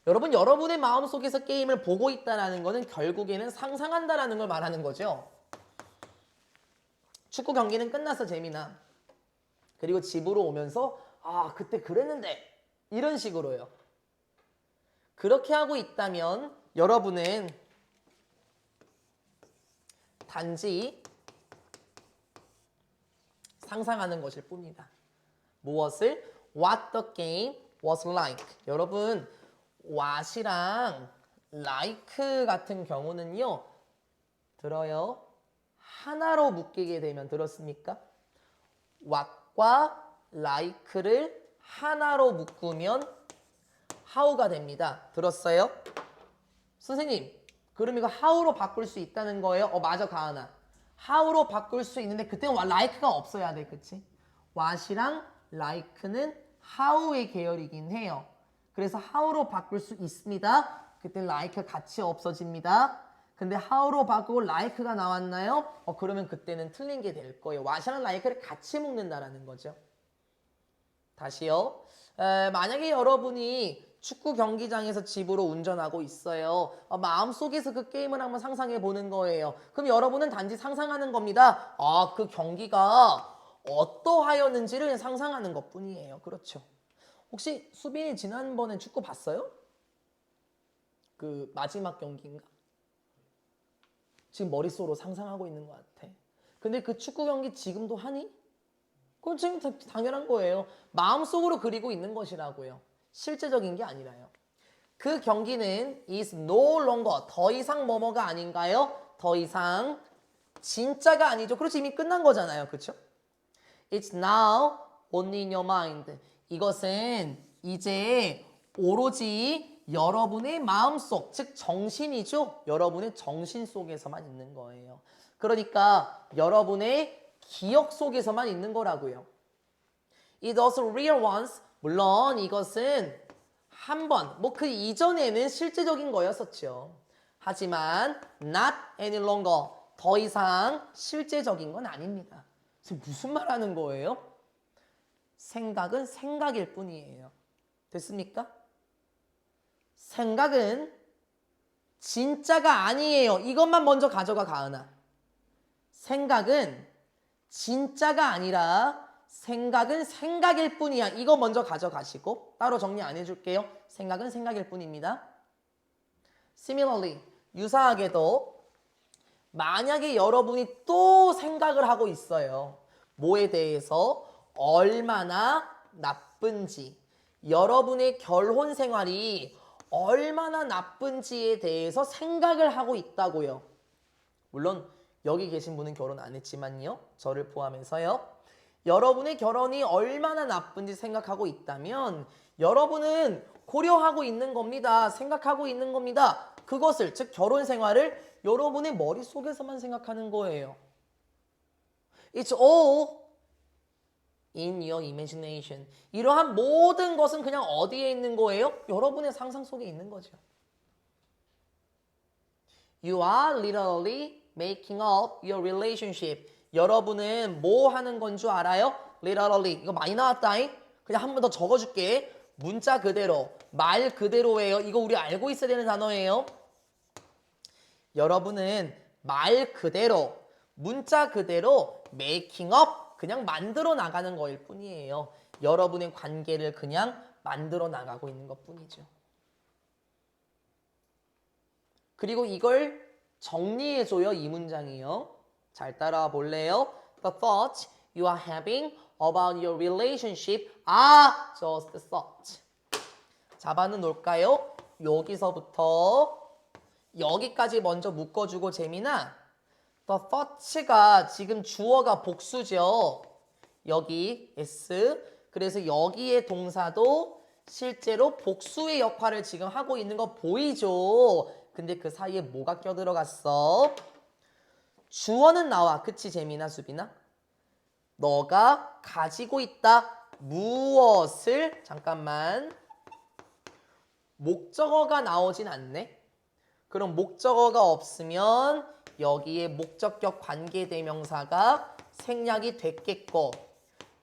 여러분, 여러분의 마음속에서 게임을 보고 있다는 것은 결국에는 상상한다라는 걸 말하는 거죠. 축구 경기는 끝나서 재미나 그리고 집으로 오면서 그때 그랬는데 이런 식으로요. 그렇게 하고 있다면 여러분은 단지 상상하는 것일 뿐이다. 무엇을? What the game was like. 여러분, what이랑 like 같은 경우는요. 들어요. 하나로 묶이게 되면 들었습니까? what과 like를 하나로 묶으면 how가 됩니다. 들었어요? 선생님, 그럼 이거 how로 바꿀 수 있다는 거예요? 맞아, 가은아. how로 바꿀 수 있는데 그때는 like가 없어야 돼, 그치? what이랑 like는 how의 계열이긴 해요. 그래서 how로 바꿀 수 있습니다. 그때 like 같이 없어집니다. 근데 how로 바꾸고 like가 나왔나요? 그러면 그때는 틀린 게 될 거예요. what이랑 like를 같이 묶는다라는 거죠. 다시요. 만약에 여러분이 축구 경기장에서 집으로 운전하고 있어요. 마음속에서 그 게임을 한번 상상해 보는 거예요. 그럼 여러분은 단지 상상하는 겁니다. 그 경기가 어떠하였는지를 상상하는 것뿐이에요. 그렇죠. 혹시 수빈이 지난번에 축구 봤어요? 그 마지막 경기인가? 지금 머릿속으로 상상하고 있는 것 같아. 근데 그 축구 경기 지금도 하니? 그건 지금 당연한 거예요. 마음속으로 그리고 있는 것이라고요. 실제적인 게 아니라요. 그 경기는 is no longer, 더 이상 뭐뭐가 아닌가요? 더 이상 진짜가 아니죠. 그렇지, 이미 끝난 거잖아요. 그렇죠? It's now only in your mind. 이것은 이제 오로지 여러분의 마음속, 즉 정신이죠. 여러분의 정신 속에서만 있는 거예요. 그러니까 여러분의 기억 속에서만 있는 거라고요. It was real once. 물론 이것은 한 번, 그 이전에는 실제적인 거였었죠. 하지만 not any longer. 더 이상 실제적인 건 아닙니다. 지금 무슨 말 하는 거예요? 생각은 생각일 뿐이에요. 됐습니까? 생각은 진짜가 아니에요. 이것만 먼저 가져가, 가은아. 생각은 진짜가 아니라 생각은 생각일 뿐이야. 이거 먼저 가져가시고 따로 정리 안 해줄게요. 생각은 생각일 뿐입니다. Similarly, 유사하게도 만약에 여러분이 또 생각을 하고 있어요. 뭐에 대해서 얼마나 나쁜지, 여러분의 결혼 생활이 얼마나 나쁜지에 대해서 생각을 하고 있다고요. 물론 여기 계신 분은 결혼 안 했지만요. 저를 포함해서요. 여러분의 결혼이 얼마나 나쁜지 생각하고 있다면 여러분은 고려하고 있는 겁니다. 생각하고 있는 겁니다. 그것을, 즉 결혼 생활을 여러분의 머릿속에서만 생각하는 거예요. It's all in your imagination. 이러한 모든 것은 그냥 어디에 있는 거예요? 여러분의 상상 속에 있는 거죠. You are literally making up your relationship. 여러분은 뭐 하는 건 줄 알아요? Literally. 이거 많이 나왔다잉? 그냥 한 번 더 적어줄게. 문자 그대로, 말 그대로예요. 이거 우리 알고 있어야 되는 단어예요. 여러분은 말 그대로, 문자 그대로 making up, 그냥 만들어 나가는 거일 뿐이에요. 여러분의 관계를 그냥 만들어 나가고 있는 것 뿐이죠. 그리고 이걸 정리해줘요. 이 문장이요. 잘 따라와 볼래요? The thoughts you are having about your relationship are just thoughts. 잡아는 놓을까요? 여기서부터 여기까지 먼저 묶어주고 재민아, the thoughts가 지금 주어가 복수죠. 여기 s. 그래서 여기의 동사도 실제로 복수의 역할을 지금 하고 있는 거 보이죠? 근데 그 사이에 뭐가 껴들어갔어? 주어는 나와. 그치 재민아, 수빈아? 너가 가지고 있다. 무엇을? 잠깐만. 목적어가 나오진 않네. 그럼 목적어가 없으면 여기에 목적격 관계대명사가 생략이 됐겠고,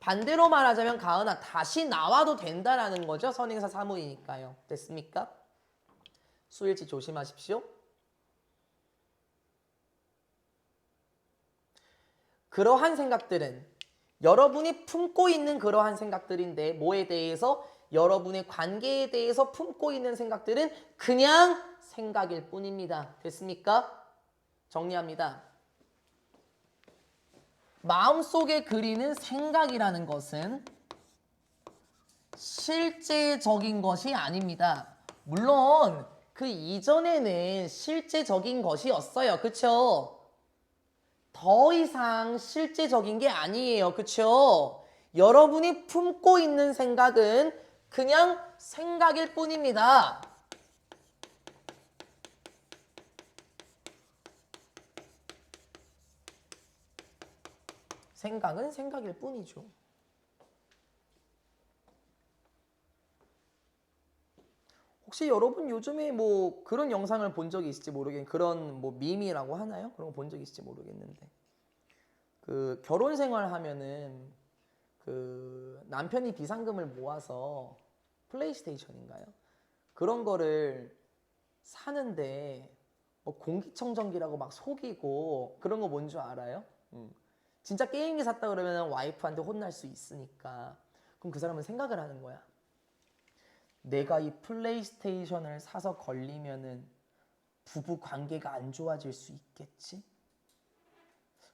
반대로 말하자면 가은아 다시 나와도 된다라는 거죠. 선행사 사무이니까요. 됐습니까? 수일치 조심하십시오. 그러한 생각들은 여러분이 품고 있는 그러한 생각들인데 뭐에 대해서? 여러분의 관계에 대해서 품고 있는 생각들은 그냥 생각일 뿐입니다. 됐습니까? 정리합니다. 마음속에 그리는 생각이라는 것은 실제적인 것이 아닙니다. 물론 그 이전에는 실제적인 것이었어요. 그쵸? 더 이상 실제적인 게 아니에요. 그쵸? 여러분이 품고 있는 생각은 그냥 생각일 뿐입니다. 생각은 생각일 뿐이죠. 혹시 여러분 요즘에 뭐 그런 영상을 본 적이 있을지 모르겠는데, 그런 뭐 밈이라고 하나요? 그런 거 본 적 있을지 모르겠는데, 그 결혼 생활 하면은 그 남편이 비상금을 모아서 플레이스테이션인가요? 그런 거를 사는데 뭐 공기청정기라고 막 속이고 그런 거 뭔 줄 알아요? 진짜 게임기 샀다 그러면 와이프한테 혼날 수 있으니까. 그럼 그 사람은 생각을 하는 거야. 내가 이 플레이스테이션을 사서 걸리면은 부부 관계가 안 좋아질 수 있겠지?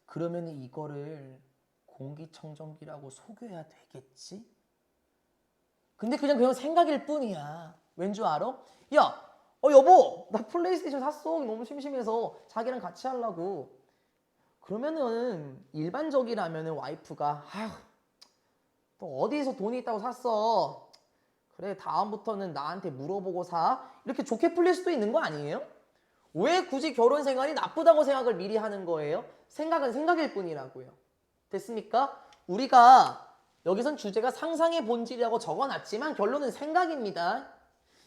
그러면 이거를 공기청정기라고 속여야 되겠지? 근데 그냥 생각일 뿐이야. 왠 줄 알아? 야, 여보, 나 플레이스테이션 샀어. 너무 심심해서 자기랑 같이 하려고. 그러면은 일반적이라면은 와이프가 아휴, 또 어디서 돈이 있다고 샀어? 그래, 다음부터는 나한테 물어보고 사. 이렇게 좋게 풀릴 수도 있는 거 아니에요? 왜 굳이 결혼 생활이 나쁘다고 생각을 미리 하는 거예요? 생각은 생각일 뿐이라고요. 됐습니까? 우리가 여기선 주제가 상상의 본질이라고 적어놨지만 결론은 생각입니다.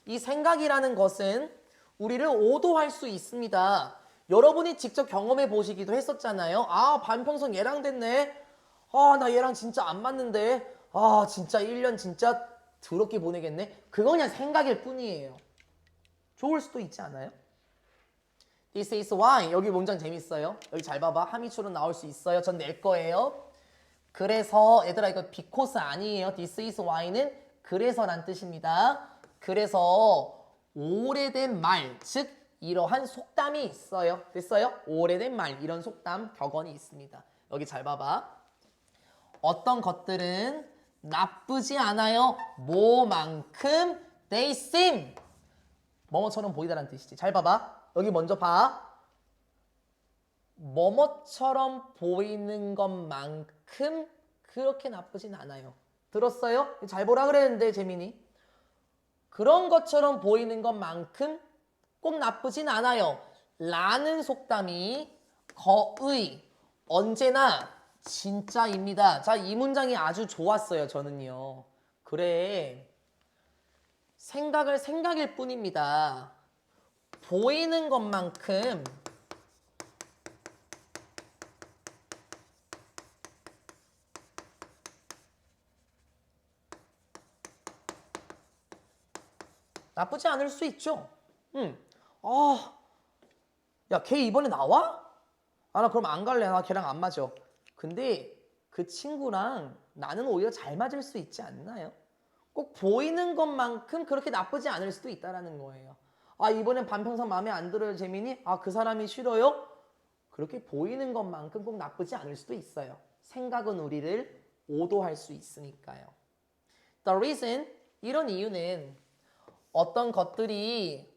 이 생각이라는 것은 우리를 오도할 수 있습니다. 여러분이 직접 경험해 보시기도 했었잖아요. 아, 반평생 얘랑 됐네. 아, 나 얘랑 진짜 안 맞는데. 아, 진짜 1년 진짜 더럽게 보내겠네. 그거 그냥 생각일 뿐이에요. 좋을 수도 있지 않아요? This is why. 여기 문장 재밌어요. 여기 잘 봐봐. 함의처럼 나올 수 있어요. 전 낼 거예요. 그래서 얘들아 이거 because 아니에요. This is why는 그래서란 뜻입니다. 그래서 오래된 말, 즉 이러한 속담이 있어요. 됐어요? 오래된 말, 이런 속담, 격언이 있습니다. 여기 잘 봐봐. 어떤 것들은 나쁘지 않아요. 뭐만큼 they seem. 뭐뭐처럼 보이다라는 뜻이지. 잘 봐봐. 여기 먼저 봐. 뭐뭐처럼 보이는 것만큼 그렇게 나쁘진 않아요. 들었어요? 잘 보라 그랬는데 재민이. 그런 것처럼 보이는 것만큼 꼭 나쁘진 않아요. 라는 속담이 거의 언제나 진짜입니다. 자, 이 문장이 아주 좋았어요. 저는요. 그래. 생각일 뿐입니다. 보이는 것만큼 나쁘지 않을 수 있죠. 야, 걔 이번에 나와? 나 그럼 안 갈래. 나 걔랑 안 맞아. 근데 그 친구랑 나는 오히려 잘 맞을 수 있지 않나요? 꼭 보이는 것만큼 그렇게 나쁘지 않을 수도 있다라는 거예요. 이번엔 반평선 마음에 안 들어요, 재민이? 그 사람이 싫어요? 그렇게 보이는 것만큼 꼭 나쁘지 않을 수도 있어요. 생각은 우리를 오도할 수 있으니까요. The reason, 이런 이유는 어떤 것들이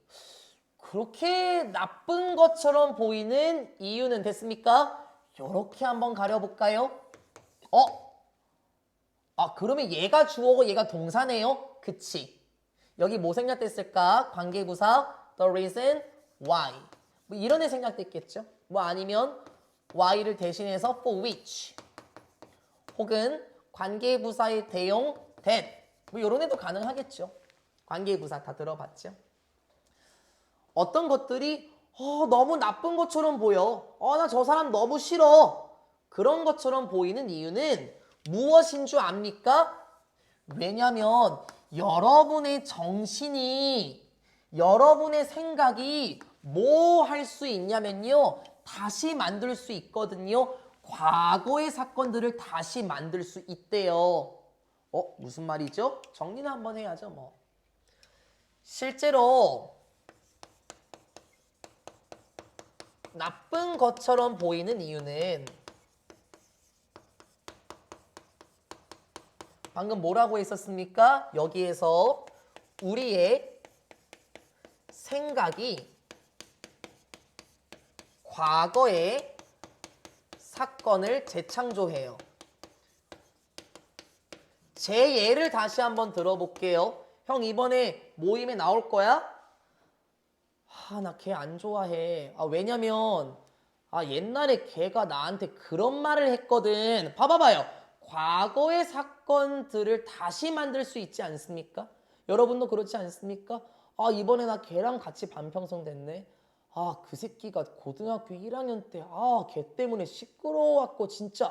그렇게 나쁜 것처럼 보이는 이유는 됐습니까? 이렇게 한번 가려볼까요? 그러면 얘가 주어고 얘가 동사네요? 그치. 여기 뭐 생략됐을까? 관계부사 the reason why. 뭐 이런 애 생략됐겠죠? 뭐 아니면 why를 대신해서 for which. 혹은 관계부사의 대용 that. 뭐 이런 애도 가능하겠죠. 관계부사 다 들어봤죠? 어떤 것들이 너무 나쁜 것처럼 보여. 나 저 사람 너무 싫어. 그런 것처럼 보이는 이유는 무엇인 줄 압니까? 왜냐면 여러분의 정신이, 여러분의 생각이 뭐 할 수 있냐면요. 다시 만들 수 있거든요. 과거의 사건들을 다시 만들 수 있대요. 무슨 말이죠? 정리는 한번 해야죠, 뭐. 실제로 나쁜 것처럼 보이는 이유는 방금 뭐라고 했었습니까? 여기에서 우리의 생각이 과거의 사건을 재창조해요. 제 예를 다시 한번 들어볼게요. 형 이번에 모임에 나올 거야? 나 걔 안 좋아해. 왜냐면 옛날에 걔가 나한테 그런 말을 했거든. 봐봐요. 과거의 사건들을 다시 만들 수 있지 않습니까? 여러분도 그렇지 않습니까? 이번에 나 걔랑 같이 반평생 됐네. 그 새끼가 고등학교 1학년 때 걔 때문에 시끄러워갖고 진짜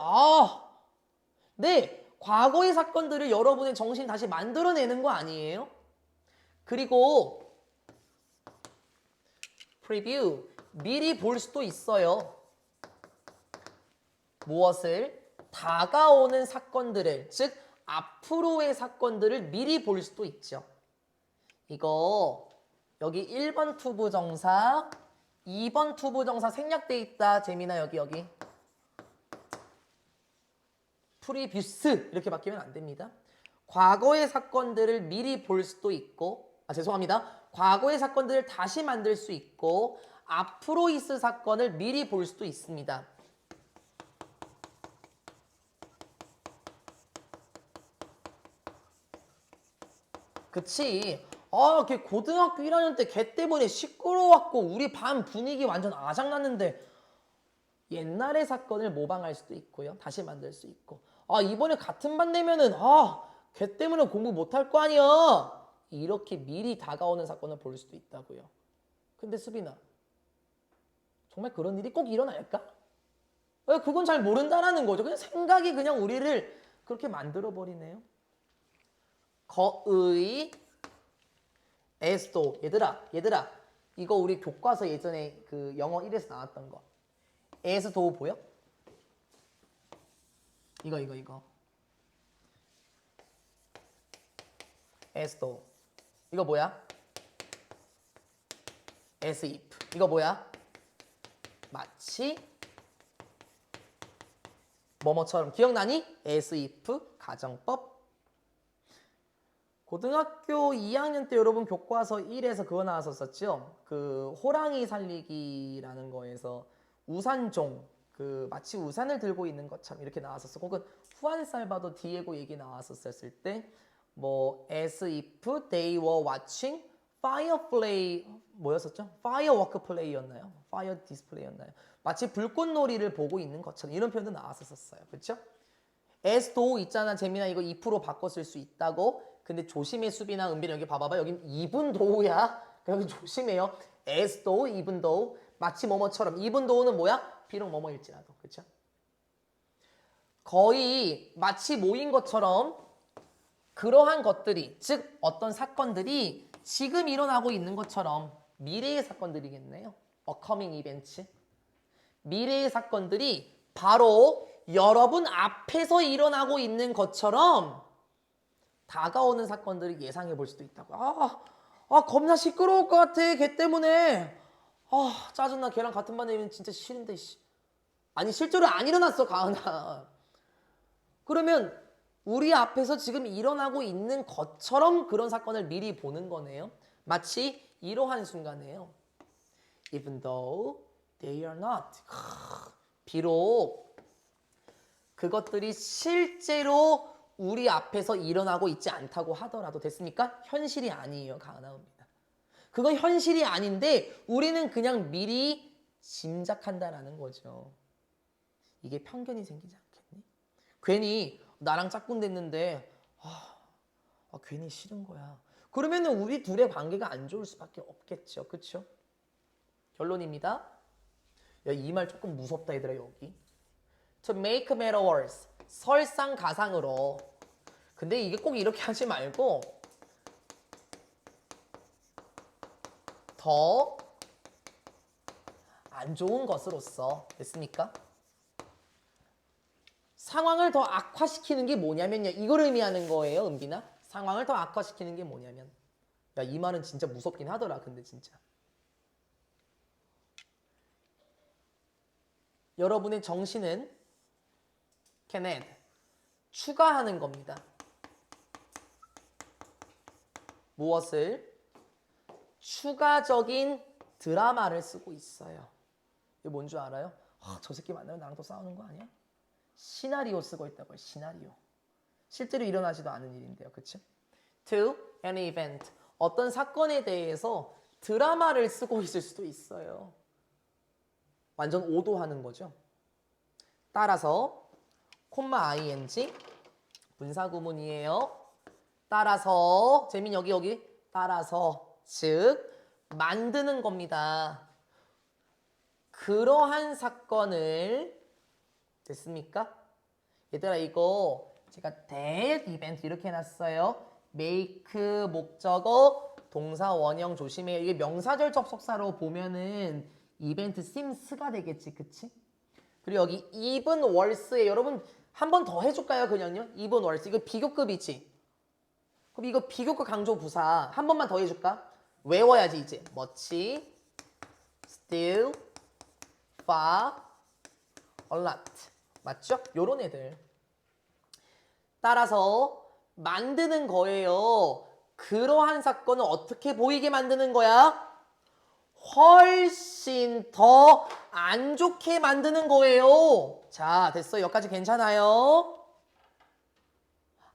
네, 과거의 사건들을 여러분의 정신 다시 만들어내는 거 아니에요? 그리고 프리뷰, 미리 볼 수도 있어요. 무엇을? 다가오는 사건들을, 즉 앞으로의 사건들을 미리 볼 수도 있죠. 이거 여기 1번 투부정사, 2번 투부정사 생략돼 있다. 재민아 여기. 프리뷰스 이렇게 바뀌면 안 됩니다. 과거의 사건들을 미리 볼 수도 있고, 죄송합니다. 과거의 사건들을 다시 만들 수 있고, 앞으로 있을 사건을 미리 볼 수도 있습니다. 그치? 걔 고등학교 1학년 때 걔 때문에 시끄러워갖고 우리 반 분위기 완전 아작났는데 옛날의 사건을 모방할 수도 있고요. 다시 만들 수 있고. 이번에 같은 반 내면은 걔 때문에 공부 못할 거 아니야. 이렇게 미리 다가오는 사건을 볼 수도 있다고요. 근데 수빈아, 정말 그런 일이 꼭 일어날까? 그건 잘 모른다라는 거죠. 그냥 생각이 그냥 우리를 그렇게 만들어버리네요. 거의 에스도 얘들아 이거 우리 교과서 예전에 그 영어 1에서 나왔던 거. as do 보여? 이거. as do. 이거 뭐야? as if. 이거 뭐야? 마치 뭐뭐처럼. 기억나니? as if 가정법. 고등학교 2학년 때 여러분 교과서 1에서 그거 나왔었죠? 그 호랑이 살리기라는 거에서 우산종, 그 마치 우산을 들고 있는 것처럼 이렇게 나왔었어. 혹은 후안 살바도 디에고 얘기 나왔었을 때 뭐 as if they were watching fire play 뭐였었죠? firework play였나요? fire display였나요? 마치 불꽃놀이를 보고 있는 것처럼 이런 표현도 나왔었어요. 그렇죠? as do 있잖아. 재민아 이거 if로 바꿔 쓸 수 있다고. 근데 조심해 수빈아 은빈 여기 봐봐봐. 여긴 even though야. 여기 조심해요. as though, even though 마치 뭐뭐처럼. even though는 뭐야? 비록 뭐뭐일지라도. 그렇죠? 거의 마치 모인 것처럼 그러한 것들이 즉 어떤 사건들이 지금 일어나고 있는 것처럼 미래의 사건들이겠네요. upcoming events. 미래의 사건들이 바로 여러분 앞에서 일어나고 있는 것처럼 다가오는 사건들을 예상해 볼 수도 있다고. 겁나 시끄러울 것 같아. 걔 때문에. 짜증나. 걔랑 같은 반에 있으면 진짜 싫은데. 아니 실제로 안 일어났어 가은아. 그러면 우리 앞에서 지금 일어나고 있는 것처럼 그런 사건을 미리 보는 거네요. 마치 이러한 순간에요. Even though they are not. 비록 그것들이 실제로 우리 앞에서 일어나고 있지 않다고 하더라도 됐습니까? 현실이 아니에요. 가은아입니다. 그건 현실이 아닌데 우리는 그냥 미리 짐작한다라는 거죠. 이게 편견이 생기지 않겠니? 괜히 나랑 짝꿍 됐는데 괜히 싫은 거야. 그러면은 우리 둘의 관계가 안 좋을 수밖에 없겠죠. 그렇죠? 결론입니다. 야, 이 말 조금 무섭다 얘들아 여기. To make matter worse. 설상가상으로. 근데 이게 꼭 이렇게 하지 말고 더 안 좋은 것으로서 됐습니까? 상황을 더 악화시키는 게 뭐냐면요. 이걸 의미하는 거예요. 은빈아. 상황을 더 악화시키는 게 뭐냐면 야, 이 말은 진짜 무섭긴 하더라. 근데 진짜. 여러분의 정신은 can add. 추가하는 겁니다. 무엇을? 추가적인 드라마를 쓰고 있어요. 이게 뭔 줄 알아요? 저 새끼 만나면 나랑 또 싸우는 거 아니야? 시나리오 쓰고 있다고요. 시나리오. 실제로 일어나지도 않은 일인데요. 그치? To an event. 어떤 사건에 대해서 드라마를 쓰고 있을 수도 있어요. 완전 오도하는 거죠. 따라서 콤마 ing 분사구문이에요. 따라서 재민 여기 따라서 즉 만드는 겁니다. 그러한 사건을 됐습니까? 얘들아 이거 제가 that 이벤트 이렇게 해놨어요. make 목적어 동사 원형 조심해요. 이게 명사절 접속사로 보면은 이벤트 sims가 되겠지. 그치? 그리고 여기 even worse에 여러분 한 번 더 해줄까요? 그냥요. even worse. 이거 비교급이지. 그럼 이거 비교급 강조 부사 한 번만 더 해줄까? 외워야지 이제. much, still, far, a lot. 맞죠? 요런 애들. 따라서 만드는 거예요. 그러한 사건을 어떻게 보이게 만드는 거야? 훨씬 더 안 좋게 만드는 거예요. 자, 됐어요. 여기까지 괜찮아요?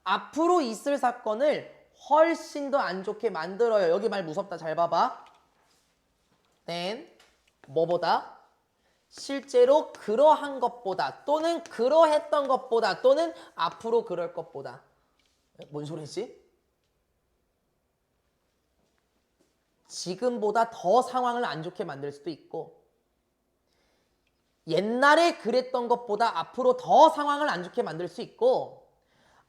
앞으로 있을 사건을 훨씬 더 안 좋게 만들어요. 여기 말 무섭다. 잘 봐봐. then 뭐보다? 실제로 그러한 것보다 또는 그러했던 것보다 또는 앞으로 그럴 것보다. 뭔 소리지? 지금보다 더 상황을 안 좋게 만들 수도 있고 옛날에 그랬던 것보다 앞으로 더 상황을 안 좋게 만들 수 있고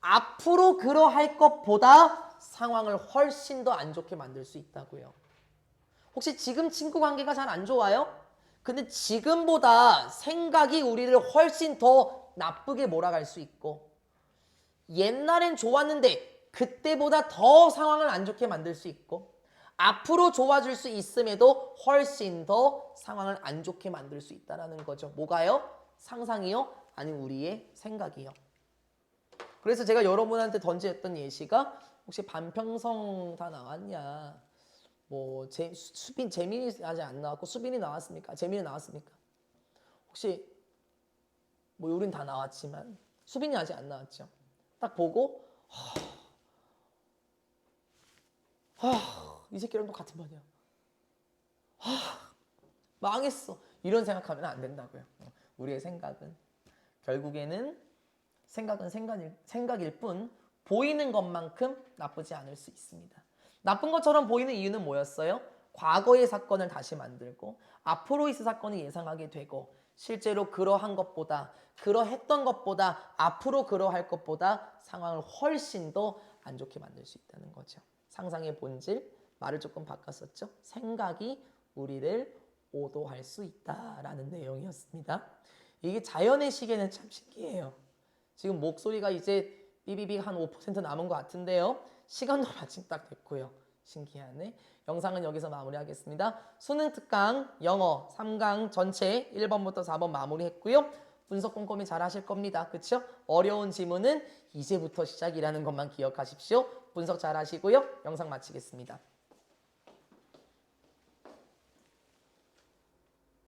앞으로 그러할 것보다 상황을 훨씬 더 안 좋게 만들 수 있다고요. 혹시 지금 친구 관계가 잘 안 좋아요? 근데 지금보다 생각이 우리를 훨씬 더 나쁘게 몰아갈 수 있고 옛날엔 좋았는데 그때보다 더 상황을 안 좋게 만들 수 있고 앞으로 좋아질 수 있음에도 훨씬 더 상황을 안 좋게 만들 수 있다는 거죠. 뭐가요? 상상이요? 아니면 우리의 생각이요. 그래서 제가 여러분한테 던졌던 예시가 혹시 반평성 다 나왔냐? 뭐 재민이 아직 안 나왔고 수빈이 나왔습니까? 재민이 나왔습니까? 혹시 뭐 우린 다 나왔지만 수빈이 아직 안 나왔죠. 딱 보고 이 새끼랑 또 같은 반이야. 망했어. 이런 생각하면 안 된다고요. 우리의 생각은 결국에는 생각은 생각일 뿐 보이는 것만큼 나쁘지 않을 수 있습니다. 나쁜 것처럼 보이는 이유는 뭐였어요? 과거의 사건을 다시 만들고 앞으로 있을 사건을 예상하게 되고 실제로 그러한 것보다 그러했던 것보다 앞으로 그러할 것보다 상황을 훨씬 더 안 좋게 만들 수 있다는 거죠. 상상의 본질, 말을 조금 바꿨었죠. 생각이 우리를 오도할 수 있다라는 내용이었습니다. 이게 자연의 시계는 참 신기해요. 지금 목소리가 이제 삐비비 한 5% 남은 것 같은데요. 시간도 마침 딱 됐고요. 신기하네. 영상은 여기서 마무리하겠습니다. 수능 특강 영어 3강 전체 1번부터 4번 마무리했고요. 분석 꼼꼼히 잘 하실 겁니다. 그렇죠? 어려운 지문은 이제부터 시작이라는 것만 기억하십시오. 분석 잘 하시고요. 영상 마치겠습니다.